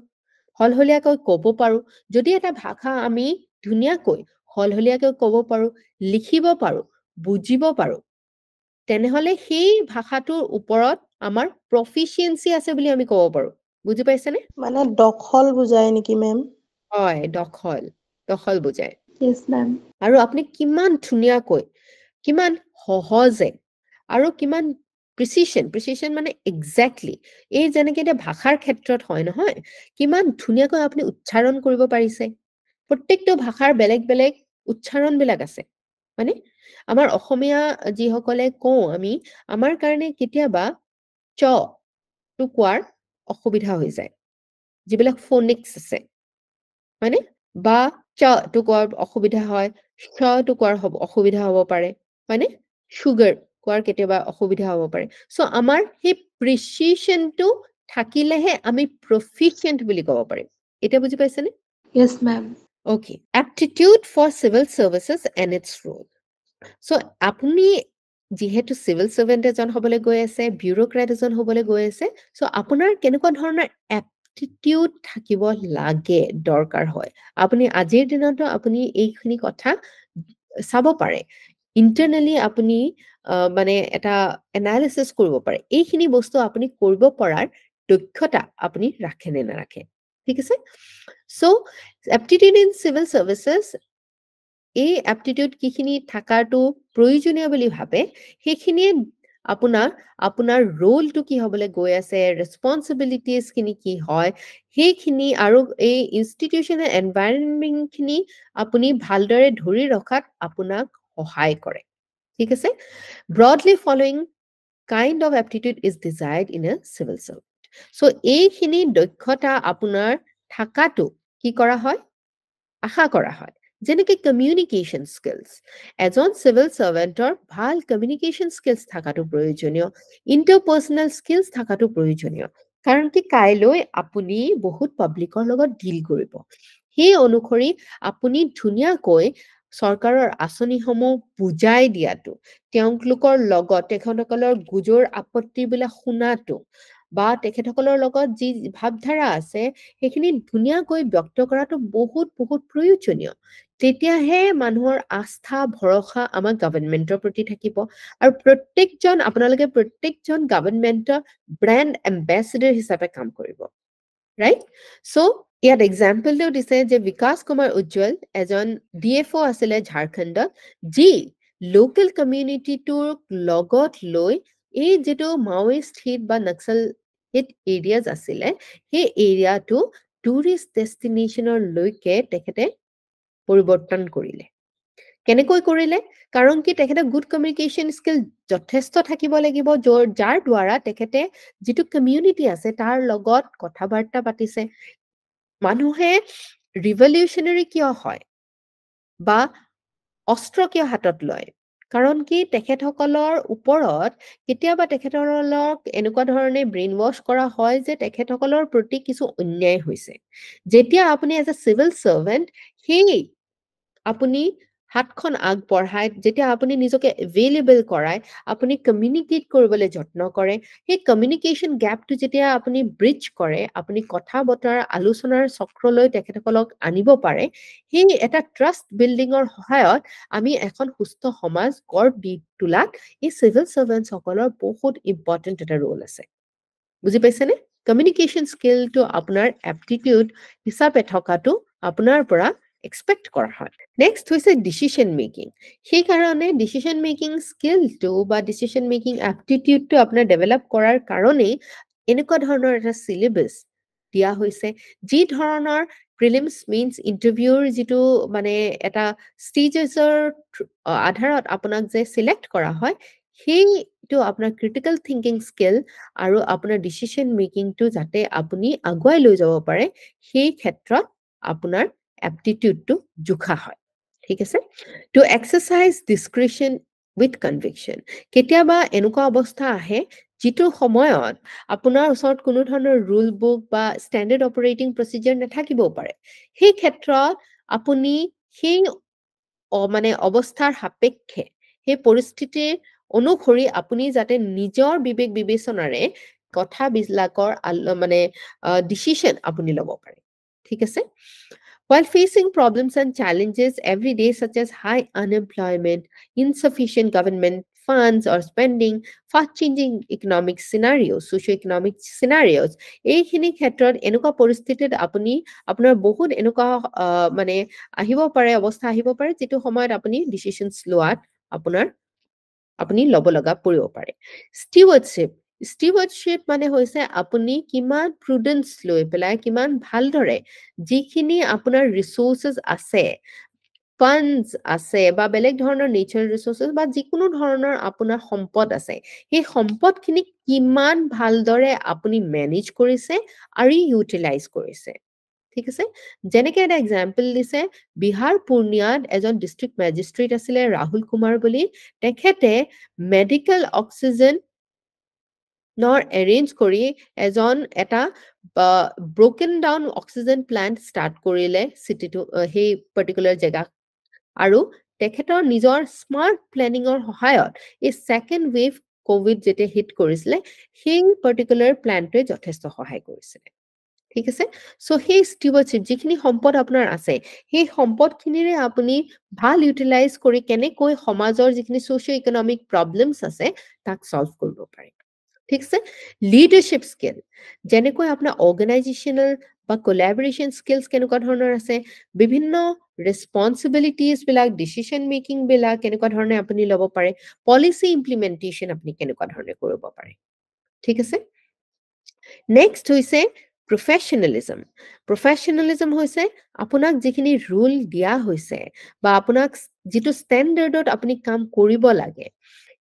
হলহলীয়াকৈ ক'ব পাৰো যদি এটা ভাষা আমি ধুনীয়াকৈ হলহলীয়াকৈ ক'ব পাৰো লিখিব পাৰো বুজিব পাৰো তেনেহলে সেই ভাষাটোৰ ওপৰত আমাৰ প্ৰফিচিয়েঞ্চি আছে বুলি আমি ক'ব পাৰো বুজি পাইছেনে মানে দখল বুজায় নেকি মেম হয় দখল বুজায় য়েছ মেম আৰু আপুনি কিমান ধুনীয়াকৈ কিমান সহজে আৰু কিমান প্ৰিচিশন মানে এক্স্যাক্টলি এই যেনেকৈ এটা ভাষাৰ ক্ষেত্ৰত হয় নহয় কিমান ধুনীয়াকৈ আপুনি উচ্চাৰণ কৰিব পাৰিছে প্ৰত্যেকটো ভাষাৰ বেলেগ বেলেগ উচ্চাৰণ বিলাক আছে মানে আমাৰ অসমীয়া যিসকলে কওঁ আমি আমাৰ কাৰণে কেতিয়াবা চ টো কোৱাৰ অসুবিধা হৈ যায় যিবিলাক ফোনিক্স আছে মানে বা চ টো কোৱাৰ অসুবিধা হয় ছ টো কোৱাৰ অসুবিধা হ'ব পাৰে মানে সুগাৰ কোৱাৰ কেতিয়াবা অসুবিধা হ'ব পাৰে সো আমাৰ সেই প্ৰিচিশনটো থাকিলেহে আমি প্ৰফিচিয়েন্ট বুলি ক'ব পাৰিম এটা বুজি পাইছেনে য়েছ ma'am Okay, aptitude for civil services and its role. So, আপুনি যিহেতু civil servant এজন হ'বলৈ গৈ আছে, bureaucrat এজন হ'বলৈ গৈ আছে, so আপোনাৰ কেনেকুৱা ধৰণৰ aptitude থাকিব লাগে দৰকাৰ হয়। আপুনি আজিৰ দিনতো আপুনি এইখিনি কথা চাব পাৰে। Internally আপুনি মানে এটা analysis কৰিব পাৰে। এইখিনি বস্তু আপুনি কৰিব পৰাৰ দক্ষতা আপুনি ৰাখে নে নাৰাখে। ঠিক আছে? So, aptitude in civil services এই aptitude কিখিনি থাকাটো প্ৰয়োজনীয় বুলি ভাবে সেইখিনিয়ে আপোনাৰ ৰোলটো কি হ'বলৈ গৈ আছে ৰেসপন্সিবিলিটিজ খিনি কি হয় সেইখিনি আৰু এই ইনষ্টিটিউচনেল এনভাইৰনমেন্ট খিনি আপুনি ভালদৰে ধৰি ৰখাত আপোনাক সহায় কৰে ঠিক আছে broadly following kind of aptitude is desired in a civil servant so এইখিনি দক্ষতা আপোনাৰ থাকাটো কি কৰা হয় আশা কৰা হয় যেনেকৈ কমিউনিকেশ্যন স্কিলছ এজন সিভিল সাৰ্ভেন্টৰ ভাল কমিউনিকেশ্যন স্কিলছ থাকাটো প্ৰয়োজনীয় ইণ্টাৰপাৰ্সনেল স্কিলছ থাকাটো প্ৰয়োজনীয় কাৰণ কি কাইলৈ আপুনি বহুত পাব্লিকৰ লগত ডিল কৰিব সেই অনুসৰি আপুনি ধুনীয়াকৈ চৰকাৰৰ আঁচনিসমূহ বুজাই দিয়াটো তেওঁলোকৰ লগত তেখেতসকলৰ গুজৰ আপত্তিবিলাক শুনাটো বা তেখেতসকলৰ লগত যি ভাৱধাৰা আছে সেইখিনি ধুনীয়াকৈ ব্যক্ত কৰাটো বহুত প্ৰয়োজনীয় তেতিয়াহে মানুহৰ আস্থা ভৰসা আমাৰ গভৰ্ণমেন্টৰ প্ৰতি থাকিব আৰু প্ৰত্যেকজন গভৰ্ণমেন্টৰ ব্ৰেণ্ড এম্বেছাডৰ হিচাপে কাম কৰিব ৰাইট সো ইয়াত এক্সাম্পলটো দিছে যে বিকাশ কুমাৰ উজ্জ্বল এজন ডিএফও আছিলে ঝাৰখণ্ডত যি লোকেল কমিউনিটিটোৰ লগত লৈ এই যেটো মাওইষ্ট হিট বা নক্সাল হিট এৰিয়াজ আছিলে সেই এৰিয়াটো টুৰিষ্ট ডেষ্টিনেশ্যনৰ লৈকে তেখেতে পৰিৱৰ্তন কৰিলে কেনেকৈ কৰিলে কাৰণ কি তেখেতে গুড কমিউনিকেশ্যন স্কিল যথেষ্ট থাকিব লাগিব যাৰ দ্বাৰা তেখেতে যেটো কমিউনিটি আছে তাৰ লগত কথা বাৰ্তা পাতিছে মানুহে ৰিভলিউশনাৰী কিয় হয় বা অস্ত্ৰ কিয় হাতত লয় কাৰণ কি তেখেতসকলৰ ওপৰত কেতিয়াবা তেখেতসকলক এনেকুৱা ধৰণে ব্ৰেইন ৱাশ কৰা হয় যে তেখেতসকলৰ প্ৰতি কিছু অন্যায় হৈছে যেতিয়া আপুনি এজ এ সিভিল সাৰ্ভেন্ট সেই আপুনি হাতখন আগবঢ়াই যেতিয়া আপুনি নিজকে এভেইলেবল কৰায় আপুনি কমিউনিকেট কৰিবলৈ যত্ন কৰে সেই কমিউনিকেশ্যন গ্যাপটো যেতিয়া আপুনি ব্ৰিজ কৰে আপুনি কথা বতৰা আলোচনাৰ চক্ৰলৈ তেখেতসকলক আনিব পাৰে সেই এটা ট্ৰাষ্ট বিল্ডিঙৰ সহায়ত আমি এখন সুস্থ সমাজ গঢ় দি তোলাত এই সিভিল সাৰ্ভেন্টছ সকলৰ বহুত ইম্পৰ্টেন্ট এটা ৰোল আছে বুজি পাইছেনে কমিউনিকেশ্যন স্কিলটো আপোনাৰ এপ্টিটিউড হিচাপে থকাটো আপোনাৰ পৰা এক্সপেক্ট কৰা হয়। নেক্সট হৈছে ডিচিশন মেকিং। সেইকাৰণে ডিচিশন মেকিং স্কিলটো বা ডিচিশন মেকিং এপ্টিটিউডটো আপোনাৰ ডেভেলপ কৰাৰ কাৰণেই এনেকুৱা ধৰণৰ এটা চিলেবাছ দিয়া হৈছে, যি ধৰণৰ প্ৰিলিমছ মেইনছ ইণ্টাৰভিউৰ যিটো মানে এটা ষ্টেজেছৰ আধাৰত আপোনাক যে চিলেক্ট কৰা হয়, সেইটো আপোনাৰ ক্ৰিটিকেল থিংকিং স্কিল আৰু আপোনাৰ ডিচিশন মেকিংটো যাতে আপুনি আগুৱাই লৈ যাব পাৰে, সেই ক্ষেত্ৰত আপোনাৰ এপ্টিটিউডটো জোখা হয়। ঠিক আছে? To exercise description with conviction. কেতিয়াবা এনেকুৱা অৱস্থা আহে যিটো সময়ত আপোনাৰ ওচৰত কোনো ধৰণৰ ৰুল বুক বা ষ্টেণ্ডাৰ্ড অপাৰেটিং প্ৰচিডিউৰ নাথাকিবও পাৰে। সেই ক্ষেত্ৰত আপুনি সেই মানে অৱস্থাৰ সাপেক্ষে সেই পৰিস্থিতিৰ অনুসৰি আপুনি যাতে নিজৰ বিবেক বিবেচনাৰে কথাবিলাকৰ মানে ডিচিশন আপুনি ল'ব পাৰে। ঠিক আছে? While facing problems and challenges every day such as high unemployment, insufficient government funds or spending, fast-changing economic scenarios, socio-economic scenarios, এইখিনি ক্ষেত্ৰত এনেকুৱা পৰিস্থিতিত আপুনি আপোনাৰ বহুত এনেকুৱা মানে আহিব পাৰে, অৱস্থা আহিব পাৰে, যিটো সময়ত আপুনি ডিচিশনছ লোৱাত আপুনি ল'ব লগা পৰিব পাৰে। ষ্টিৱাৰ্ডশ্বিপ মানে হৈছে আপুনি কিমান প্ৰুডেন্স লৈ পেলাই, কিমান ভালদৰে যিখিনি আপোনাৰ ৰিচোৰ্চেছ আছে, ফাণ্ডছ আছে বা বেলেগ ধৰণৰ নেচাৰেল ৰিচোৰ্চেছ বা যিকোনো ধৰণৰ আপোনাৰ সম্পদ আছে, সেই সম্পদখিনি কিমান ভালদৰে আপুনি মেনেজ কৰিছে আৰু ইউটিলাইজ কৰিছে। ঠিক আছে? যেনেকে এটা এক্সাম্পল দিছে, বিহাৰ পূৰ্ণিয়াত এজন ডিষ্ট্ৰিক্ট মেজিষ্ট্ৰেট আছিলে ৰাহুল কুমাৰ বুলি, তেখেতে মেডিকেল অক্সিজেনৰ এৰেঞ্জ কৰি এটা broken down oxygen plant start কৰিলে চিটিটো, সেই পাৰ্টিকুলাৰ জেগাত। আৰু তেখেতৰ নিজৰ স্মাৰ্ট প্লেনিঙৰ সহায়ত এই ছেকেণ্ড ৱেভ কোভিড যেতিয়া হিট কৰিছিলে, সেই পাৰ্টিকুলাৰ প্লেনটোৱে যথেষ্ট সহায় কৰিছিলে। ঠিক আছে? চ' সেই ষ্টিৱাৰ্ডশ্বিপ, যিখিনি সম্পদ আপোনাৰ আছে, সেই সম্পদখিনিৰে আপুনি ভাল ইউটিলাইজ কৰি কেনেকৈ সমাজৰ যিখিনি ছ'চিঅ' ইকনমিক প্ৰব্লেমছ আছে তাক চল্ভ কৰিব পাৰে। ঠিক আছে? লিডাৰশ্বিপ স্কিল, যেনেকৈ আপোনাৰ অৰ্গেনাইজেশ্যনেল বা কোলাবৰেশ্যন স্কিলছ কেনেকুৱা ধৰণৰ আছে, বিভিন্ন ৰেছপনচিবিলিটিজবিলাক, ডিচিশ্যন মেকিংবিলাক কেনেকুৱা ধৰণে আপুনি ল'ব পাৰে, পলিচি ইমপ্লিমেণ্টেশ্যন আপুনি কেনেকুৱা ধৰণে কৰিব পাৰে। ঠিক আছে? নেক্সট হৈছে প্ৰফেশ্যনেলিজম। প্ৰফেশ্যনেলিজম হৈছে আপোনাক যিখিনি ৰুল দিয়া হৈছে বা আপোনাক যিটো ষ্টেণ্ডাৰ্ডত আপুনি কাম কৰিব লাগে,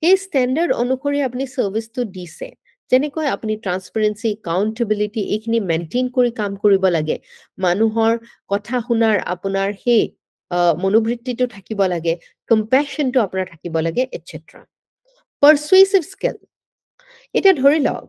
সেই ষ্টেণ্ডাৰ্ড অনুসৰি আপুনি ছাৰ্ভিচটো দিছে। যেনেকৈ আপুনি ট্ৰান্সপাৰেঞ্চি, একাউণ্টেবিলিটি এইখিনি মেইনটেইন কৰি কাম কৰিব লাগে, মানুহৰ কথা শুনাৰ আপোনাৰ সেই মনোবৃত্তিটো থাকিব লাগে, কম্পেশ্যনটো আপোনাৰ থাকিব লাগে, এটচেট্ৰা। পাৰ্চুৱেচিভ স্কিল, এতিয়া ধৰি লওক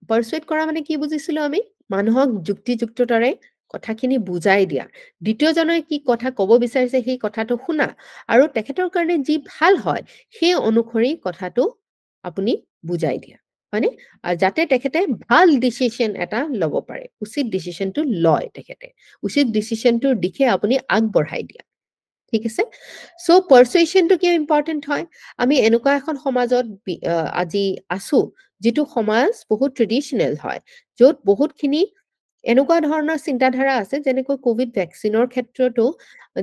পাৰ্চুৱেড কৰা মানে কি বুজিছিলো আমি? মানুহক যুক্তিযুক্ততাৰে কথাখিনি বুজাই দিয়া, দ্বিতীয়জনে কি কথা ক'ব বিচাৰিছে সেই কথাটো শুনা, আৰু তেখেতৰ কাৰণে যি ভাল হয় সেই অনুসৰি কথাটো আপুনি বুজাই দিয়া, হয়নে? আৰু যাতে তেখেতে ভাল ডিচিশ্যন এটা ল'ব পাৰে, উচিত ডিচিশ্যনটো লয়, তেখেতে উচিত ডিচিশ্যনটোৰ দিশে আপুনি আগবঢ়াই দিয়া। ঠিক আছে? চ' পাৰ্চুৱেশ্যনটো কিয় ইম্পৰ্টেণ্ট হয়? আমি এনেকুৱা এখন সমাজত আজি আছো, যিটো সমাজ বহুত ট্ৰেডিশ্যনেল হয়, য'ত বহুতখিনি এনেকুৱা ধৰণৰ চিন্তাধাৰা আছে, যেনেকৈ কোভিড ভেকচিনৰ ক্ষেত্ৰতো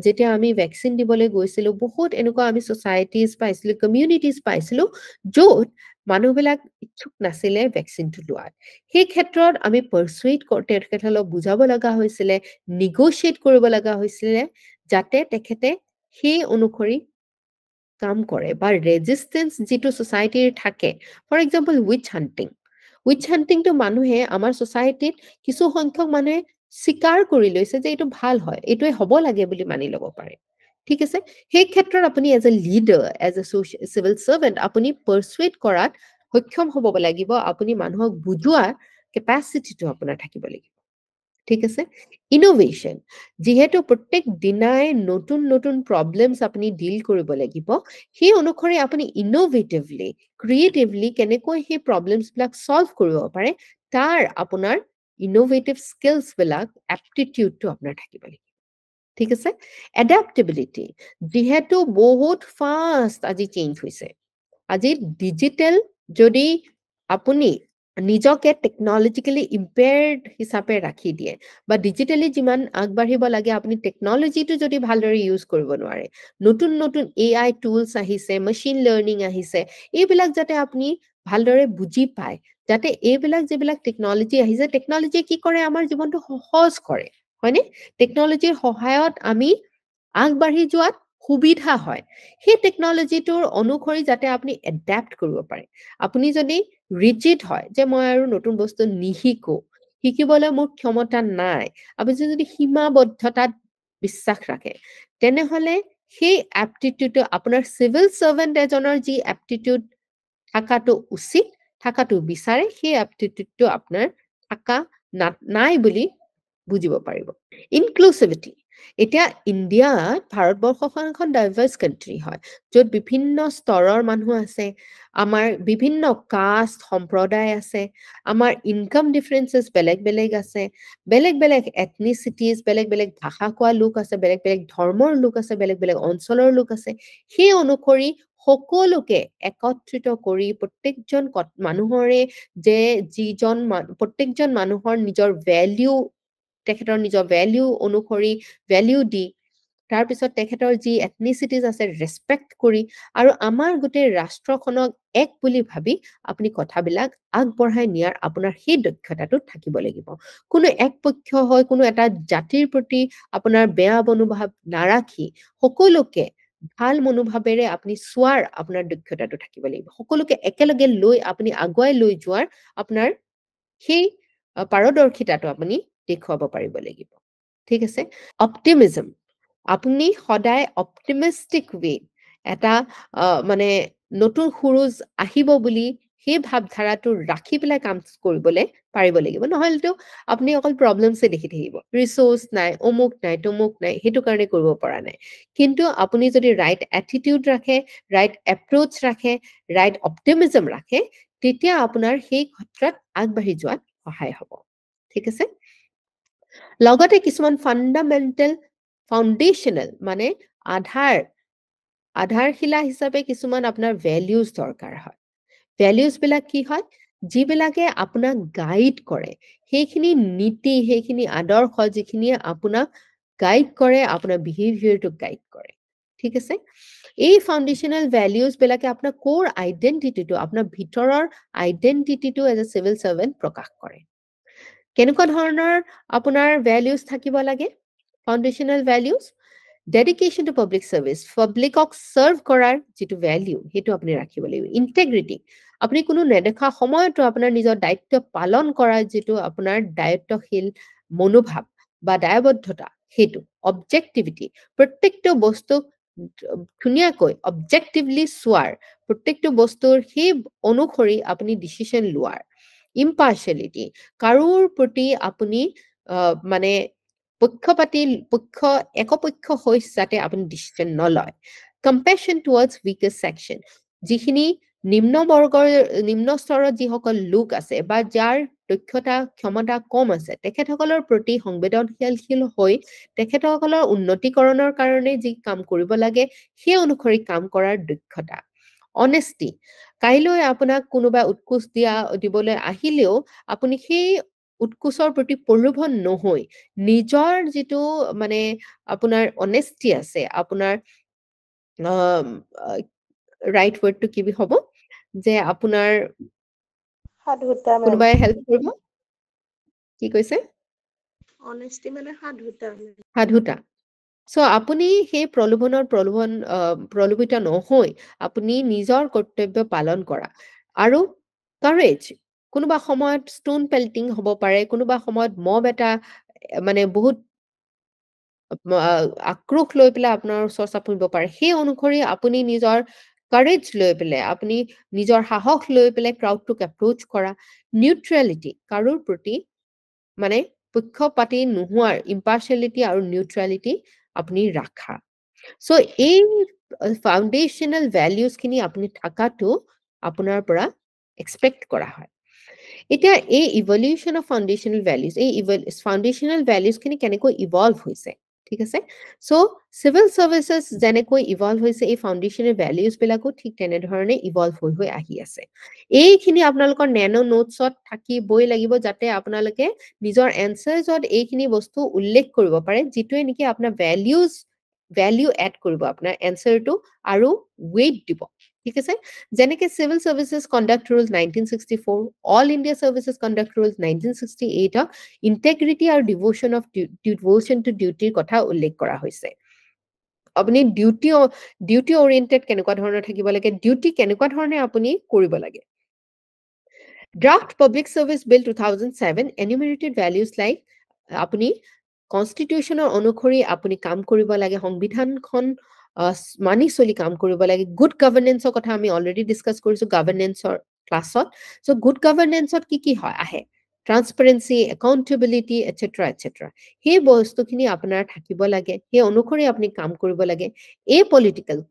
যেতিয়া আমি ভেকচিন দিবলৈ গৈছিলো, বহুত এনেকুৱা আমি ছ'চাইটিজ পাইছিলো, কমিউনিটিজ পাইছিলো, য'ত মানুহবিলাক ইচ্ছুক নাছিলে ভেকচিনটো লোৱাত। সেই ক্ষেত্ৰত আমি পাৰ্চুৱেট তেখেতসকলক বুজাব লগা হৈছিলে, নিগ'চিয়েট কৰিব লগা হৈছিলে, যাতে তেখেতে সেই অনুসৰি কাম কৰে বা ৰেজিষ্টেঞ্চ যিটো ছ'চাইটিৰ থাকে। ফৰ এক্সাম্পল উইচ হাণ্টিংটো মানুহে আমাৰ ছ'চাইটিত কিছু সংখ্যক মানুহে স্বীকাৰ কৰি লৈছে যে এইটো ভাল হয়, এইটোৱে হ'ব লাগে বুলি মানি ল'ব পাৰে। ঠিক আছে? সেই ক্ষেত্ৰত আপুনি as a leader, as a civil servant আপুনি পাৰ্চুৱেট কৰাত সক্ষম হ'ব লাগিব, আপুনি মানুহক বুজোৱাৰ কেপাচিটিটো আপোনাৰ থাকিব লাগিব। ঠিক আছে? ইনোভেশ্যন, যিহেতু প্ৰত্যেক দিনাই নতুন নতুন প্ৰব্লেমছ আপুনি ডিল কৰিব লাগিব, সেই অনুসৰি আপুনি ইনোভেটিভলি, ক্ৰিয়েটিভলি কেনেকৈ সেই প্ৰব্লেমছবিলাক চল্ভ কৰিব পাৰে, তাৰ আপোনাৰ ইনোভেটিভ স্কিলছবিলাক, এপ্টিটিউডটো আপোনাৰ থাকিব লাগিব। ঠিক আছে? এডাপ্টেবিলিটি, যিহেতু বহুত ফাষ্ট আজি চেঞ্জ হৈছে, আজি ডিজিটেল যদি আপুনি নিজকে টেকনলজিক্যালি ইম্পেয়াৰ্ড হিচাপে ৰাখি দিয়ে বা ডিজিটেলি যিমান আগবাঢ়িব লাগে আপুনি টেকনলজিটো যদি ভালদৰে ইউজ কৰিব নোৱাৰে নতুন নতুন AI টুলছ আহিছে মেচিন লাৰ্নিং আহিছে এইবিলাক যাতে আপুনি ভালদৰে বুজি পায় যাতে এইবিলাক যিবিলাক টেকনলজি আহিছে টেকনলজিয়ে কি কৰে আমাৰ জীৱনটো সহজ কৰে হয়নে টেকনলজিৰ সহায়ত আমি আগবাঢ়ি যোৱাত সুবিধা হয় সেই টেকনলজিটোৰ অনুসৰি যাতে আপুনি এডাপ্ট কৰিব পাৰে আপুনি যদি ৰিজিড হয় যে মই আৰু নতুন বস্তু নিশিকো শিকিবলৈ মোৰ ক্ষমতা নাই আপুনি যদি সীমাবদ্ধতাত বিশ্বাস ৰাখে তেনেহলে সেই এপ্টিটিউডটো আপোনাৰ সিভিল সাৰ্ভেন্ট এজনৰ যি এপ্টিটিউড থাকাটো উচিত থাকাটো বিচাৰে সেই এপ্টিটিউডটো আপোনাৰ থাকা নাই বুলি বুজিব পাৰিব ইনক্লুসিভিটি এতিয়া ইণ্ডিয়াত ভাৰতবৰ্ষখন এখন ডাইভাৰ্স কান্ট্ৰি হয় য'ত বিভিন্ন স্তৰৰ মানুহ আছে আমাৰ বিভিন্ন কাষ্ট সম্প্ৰদায় আছে আমাৰ ইনকাম ডিফাৰেন্সেস বেলেগ বেলেগ আছে বেলেগ বেলেগ এথনিসিটিজ বেলেগ বেলেগ ভাষা কোৱা লোক আছে বেলেগ বেলেগ ধৰ্মৰ লোক আছে বেলেগ বেলেগ অঞ্চলৰ লোক আছে সেই অনুসৰি সকলোকে একত্ৰিত কৰি প্ৰত্যেকজন মানুহৰে যে যিজন প্ৰত্যেকজন মানুহৰ নিজৰ ভ্যালু তেখেতৰ নিজৰ ভ্যালু অনুসৰি ভ্যালু দি তাৰ পিছত তেখেতৰ যি এথনিসিটিজ আছে ৰেসপেক্ট কৰি আৰু আমাৰ গোটেই ৰাষ্ট্ৰখনক এক বুলি ভাবি আপুনি কথাবিলাক আগবঢ়াই নিয়াৰ আপোনাৰ সেই দক্ষতাটো থাকিব লাগিব কোনো একপক্ষ হয় কোনো এটা জাতিৰ প্ৰতি আপোনাৰ বেয়া মনোভাৱ নাৰাখি সকলোকে ভাল মনোভাৱেৰে আপুনি চোৱাৰ আপোনাৰ দক্ষতাটো থাকিব লাগিব সকলোকে একেলগে লৈ আপুনি আগুৱাই লৈ যোৱাৰ আপোনাৰ সেই পাৰদৰ্শিতাটো আপুনি দেখুৱাব পাৰিব লাগিব ঠিক আছে অপটিমিজম আপুনি সদায় অপটিমিস্টিক ৱে এটা মানে নতুন সুৰুজ আহিব বুলি সেই ভাৱধাৰাটো ৰাখি পেলাই কাম কৰিবলৈ পাৰিব লাগিব নহলেতো আপুনি অকল প্ৰবলেমছে দেখি থাকিব ৰিসোৰ্স নাই অমুক নাই তমুক নাই সেইটো কাৰণে কৰিব পৰা নাই কিন্তু আপুনি যদি ৰাইট এটিটিউড ৰাখে ৰাইট এপ্ৰোচ ৰাখে ৰাইট অপটিমিজম ৰাখে তেতিয়া আপোনাৰ সেই ক্ষেত্ৰত আগবাঢ়ি যোৱাত সহায় হ'ব ঠিক আছে লগতে কিছুমান ফান্ডামেন্টাল ফাউন্ডেশনাল মানে আধাৰশিলা হিচাপে কিছুমান আপোনাৰ ভ্যালুজ দৰকাৰ হয় ভ্যালুজ বিলাক কি হয় যিবিলাকে আপোনাক গাইড কৰে সেইখিনি নীতি সেইখিনি আদৰ্শ যিখিনিয়ে আপোনাক গাইড কৰে আপোনাৰ বিহেভিয়াৰটো গাইড কৰে ঠিক আছে এই ফাউন্ডেশনাল ভ্যালুজ বিলাকে আপোনাৰ কোৰ আইডেন্টিটিটো আপোনাৰ ভিতৰৰ আইডেন্টিটিটো এজ এ সিভিল সাৰ্ভেন্ট প্ৰকাশ কৰে কেনেকুৱা ধৰণৰ আপোনাৰ ভ্যালুজ থাকিব লাগে foundational values dedication to public service পাব্লিকক সাৰ্ভ কৰাৰ যেটো ভ্যালু হেতু আপুনি ৰাখিব লাগিব ইন্টিগ্ৰিটি আপুনি কোনো নেদেখা সময়তো আপোনাৰ নিজৰ দায়িত্ব পালন কৰাৰ যেটো আপোনাৰ দায়িত্বশীল মনোভাৱ বা দায়বদ্ধতা হেতু অবজেক্টিভিটি প্ৰত্যেকটো বস্তু ধুনিয়াকৈ অবজেক্টিভলি সোৱাৰ প্ৰত্যেকটো বস্তুৰ সেই অনুসৰি আপুনি ডিসিশন লোৱাৰ ইম্পাৰ্শিয়ালিটি কাৰোৰ প্ৰতি আপুনি মানে একপক্ষ হৈ যাতে আপুনি ডিসিশন নলয় কম্পেশন টুৱাৰ্ডছ উইকাৰ সেকশন যিখিনি নিম্ন স্তৰত যিসকল লোক আছে বা যাৰ দক্ষতা ক্ষমতা কম আছে তেখেতসকলৰ প্ৰতি সংবেদনশীল হৈ তেখেতসকলৰ উন্নতিকৰণৰ কাৰণে যি কাম কৰিব লাগে সেই অনুসৰি কাম কৰাৰ দক্ষতা অনেষ্টি কাইলৈ আপোনাক কোনোবা উৎকোচ দিবলৈ আহিলেও আপুনি সেই উৎকোচৰ প্ৰতি প্ৰলোভন নহয় নিজৰ যেটো মানে আপোনাৰ অনেষ্টি আছে আপোনাৰ ৰাইট ওয়াৰ্ডটো কি হ'ব যে আপোনাৰ সাধুতা কোনোবাই হেল্প কৰিব কি কৈছে অনেষ্টি মানে সাধুতা সো আপুনি সেই প্ৰলোভিত নহয় আপুনি নিজৰ কৰ্তব্য পালন কৰা আৰু কাৰেজ কোনোবা সময়ত ষ্টোন পেল্টিং হ'ব পাৰে কোনোবা সময়ত মব এটা মানে বহুত আক্ৰোশ লৈ পেলাই আপোনাৰ ওচৰ চাপিব পাৰে সেই অনুসৰি আপুনি নিজৰ কাৰেজ লৈ পেলাই আপুনি নিজৰ সাহস লৈ পেলাই ক্ৰাউডটোক এপ্ৰোচ কৰা নিউট্ৰেলিটি কাৰোৰ প্ৰতি মানে পক্ষপাতি নোহোৱাৰ ইম্পাৰ্শিয়ালিটি আৰু নিউট্ৰেলিটি আপুনি ৰাখা সো এই ফাউন্ডেশনাল ভ্যালুজ খিনি আপুনি থাকাটো আপোনাৰ পৰা এক্সপেক্ট কৰা হয় এতিয়া এই ইভলিউশন অফ ফাউন্ডেশনাল ভ্যালুজ এই ফাউন্ডেশনাল ভ্যালুজ খিনি কেনেকৈ ইভলভ হৈছে ঠিক আছে সো সিভিল সার্ভিসেস যেনেকৈ ইভলভ হৈছে এই ফাউণ্ডেশ্যনৰ ভ্যালুজ বিলাকো ঠিক তেনেধৰণে ইভলভ হৈ আহি আছে এইখিনি আপোনালোকৰ নেনো নোটছত থাকিবই লাগিব যাতে আপোনালোকে নিজৰ এনসাৰছত এইখিনি বস্তু উল্লেখ কৰিব পাৰে যিটোৱে নেকি আপোনাৰ ভ্যালু এড কৰিব আপোনাৰ এনসাৰটো আৰু weight দিব ঠিক আছে যেনেকে civil services conduct rules 1964 all India services conduct rules 1968 integrity আৰু ডিভোশন টু ডিউটিৰ কথা উল্লেখ কৰা হৈছে আপুনি ডিউটি ওৰিয়েন্টেড কেনেকুৱা ধৰণৰ থাকিব লাগে ডিউটি কেনেকুৱা ধৰণে আপুনি কৰিব লাগে Draft Public Service Bill 2007 enumerated values like apuni constitutional অনুসৰি আপুনি কাম কৰিব লাগে সংবিধানখন মানি চলি কাম কৰিব লাগে good governance ৰ কথা আমি already discuss কৰিছো governance ৰ ক্লাছত so good governance ত কি হয় আহে transparency accountability etc etc সেই বস্তুখিনি আপোনাৰ থাকিব লাগে সেই অনুসৰি আপুনি কাম কৰিব লাগে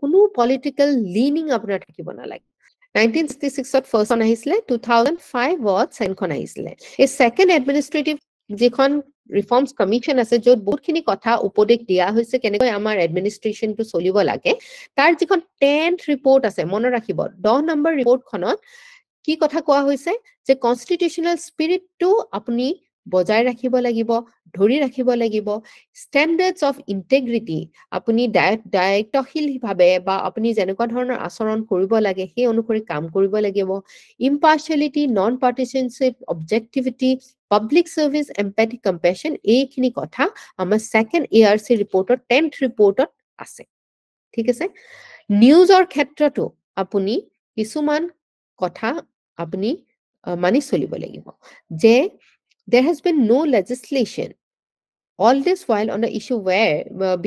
কোনো political leaning আপোনাৰ থাকিব নালাগে 1966 ত ফাৰ্ষ্ট আহিছিলে 2005 ত সেকেন্ডখন আহিছিলে এই সেকেন্ড এডমিনিষ্ট্ৰেটিভ যিখন ৰিফৰ্মছ কমিশন আছে য'ত বহুতখিনি কথা উপদেশ দিয়া হৈছে কেনেকৈ আমাৰ এডমিনিষ্ট্ৰেশ্যনটো চলিব লাগে তাৰ যিখন 10th ৰিপৰ্ট আছে মনত ৰাখিব 10 নম্বৰ ৰিপৰ্টখনত কি কথা কোৱা হৈছে যে কনষ্টিটিউচনেল স্পিৰিটটো আপুনি বজাই ৰাখিব লাগিব ধৰি ৰাখিব লাগিব ষ্টেণ্ডাৰ্ডছ অফ ইন্টিগ্ৰিটি আপুনি দায়িত্বশীলভাৱে বা আপুনি যেনেকুৱা ধৰণৰ আচৰণ কৰিব লাগে সেই অনুসৰি কাম কৰিব লাগিব impartiality non partisanship objectivity public service empathy compassion এইখিনি কথা আমাৰ সেকেন্ড এআৰসি ৰিপৰ্টৰ 10th ৰিপৰ্টত আছে ঠিক আছে নিউজৰ ক্ষেত্ৰতো আপুনি কিছুমান কথা আপুনি মানি চলিব লাগিব যে there has been no legislation all this while on the issue where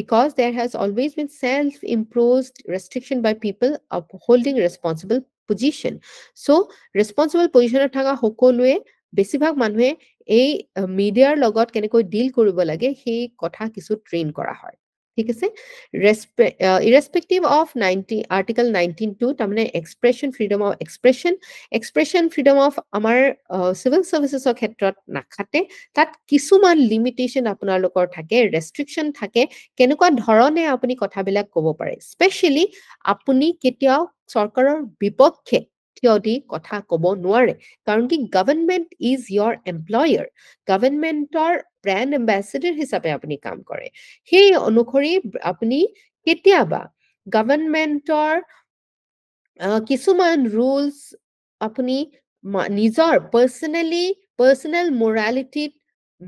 because there has always been self-imposed restriction by people holding responsible position so responsible position থাকা সকলোৱে বেছিভাগ মানুহে এই মিডিয়াৰ লগত কেনেকৈ ডিল কৰিব লাগে সেই কথা কিছু ট্ৰেইন কৰা হয় ঠিক আছে irrespective of article 19(2) তাৰমানে expression freedom of আমাৰ civil services ৰ ক্ষেত্ৰত নাখাতে তাত কিছুমান লিমিটেশন আপোনালোকৰ থাকে ৰেষ্ট্ৰিকশন থাকে কেনেকুৱা ধৰণে আপুনি কথাবিলাক ক'ব পাৰে স্পেশালি আপুনি কেতিয়াও চৰকাৰৰ বিপক্ষে থিয় দি কথা ক'ব নোৱাৰে কাৰণ কি গভৰ্ণমেন্ট ইজ your employer গভৰ্ণমেন্টৰ ব্ৰেণ্ড এম্বাসেডৰ হিচাপে আপুনি কাম কৰে সেই অনুসৰি আপুনি কেতিয়াবা গভৰ্ণমেন্টৰ কিছুমান ৰুলস আপুনি নিজৰ পাৰ্সোনেল মোৰালিটিত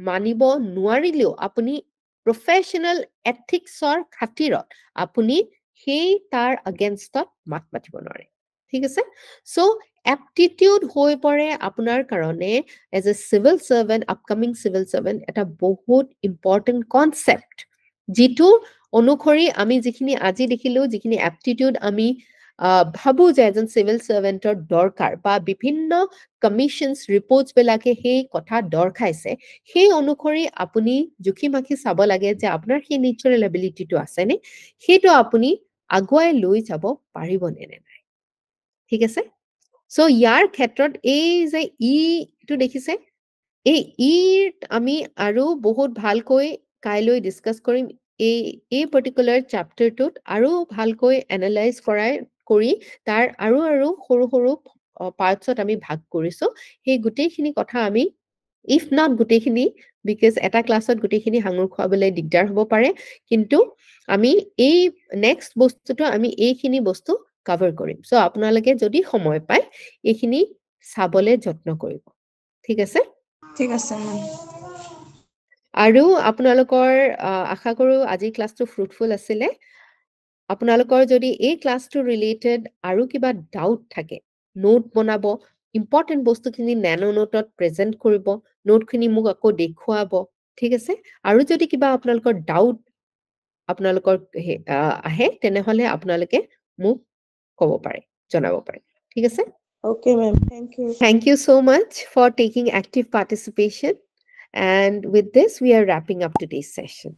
মানিব নোৱাৰিলেও আপুনি প্ৰফেশনাল এথিক্সৰ খাতিৰত আপুনি সেই তাৰ এগেইনষ্টত মাত মাতিব নোৱাৰে ঠিক আছে সো aptitude হৈ পৰে আপোনাৰ কাৰণে as a civil servant upcoming civil servant এটা বহুত important concept যিটো অনুসৰি আমি যিখিনি আজি দেখিলো যিখিনি aptitude আমি ভাবু যে এজন সিভিল সাৰ্ভেন্টৰ দৰকাৰ বা বিভিন্ন কমিশনস ৰিপৰ্টস বিলাকে সেই কথা দৰখাইছে সেই অনুসৰি আপুনি জুখি মাখি চাব লাগে যে আপোনাৰ সেই নেচাৰেল এবিলিটিটো আছে নে সেইটো আপুনি আগুৱাই লৈ যাব পাৰিব নে নাই ঠিক আছে সো ইয়াৰ ক্ষেত্ৰত এই যে ইটো দেখিছে এই আমি আৰু বহুত ভালকৈ কাইলৈ ডিসকাস কৰিম এই পাৰ্টিকুলাৰ চ্যাপ্টাৰটোত আৰু ভালকৈ এনালাইজ কৰি তাৰ আৰু সৰু পাৰ্টছত আমি ভাগ কৰিছো সেই গোটেইখিনি কথা আমি if not গোটেইখিনি because এটা ক্লাছত গোটেইখিনি হাঙুৰ খোৱাবলৈ দিগদাৰ হ'ব পাৰে কিন্তু আমি এই নেক্সট বস্তুটো আমি এইখিনি বস্তু কভাৰ কৰিম সো আপোনালোকে যদি সময় পায় এইখিনি চাবলৈ যত্ন কৰিব ঠিক আছে মেম আৰু আপোনালোকৰ আশা কৰো আজি ক্লাছটো ফ্ৰুটফুল আছিলে আপোনালোকৰ যদি এই ক্লাছটো ৰিলেটেড আৰু কিবা ডাউট থাকে নোট বনাব ইম্পৰ্টেন্ট বস্তুখিনি ন্যানো নোটত প্ৰেজেন্ট কৰিব নোটখিনি মোক আকৌ দেখুৱাব ঠিক আছে আৰু যদি কিবা আপোনালোকৰ ডাউট আপোনালোকৰ আহে তেনেহলে আপোনালোকে মোক ক'ব পাৰে জনাব পাৰে ঠিক আছে Okay, ma'am. Thank you so much for taking active participation. And with this, we are wrapping up today's session.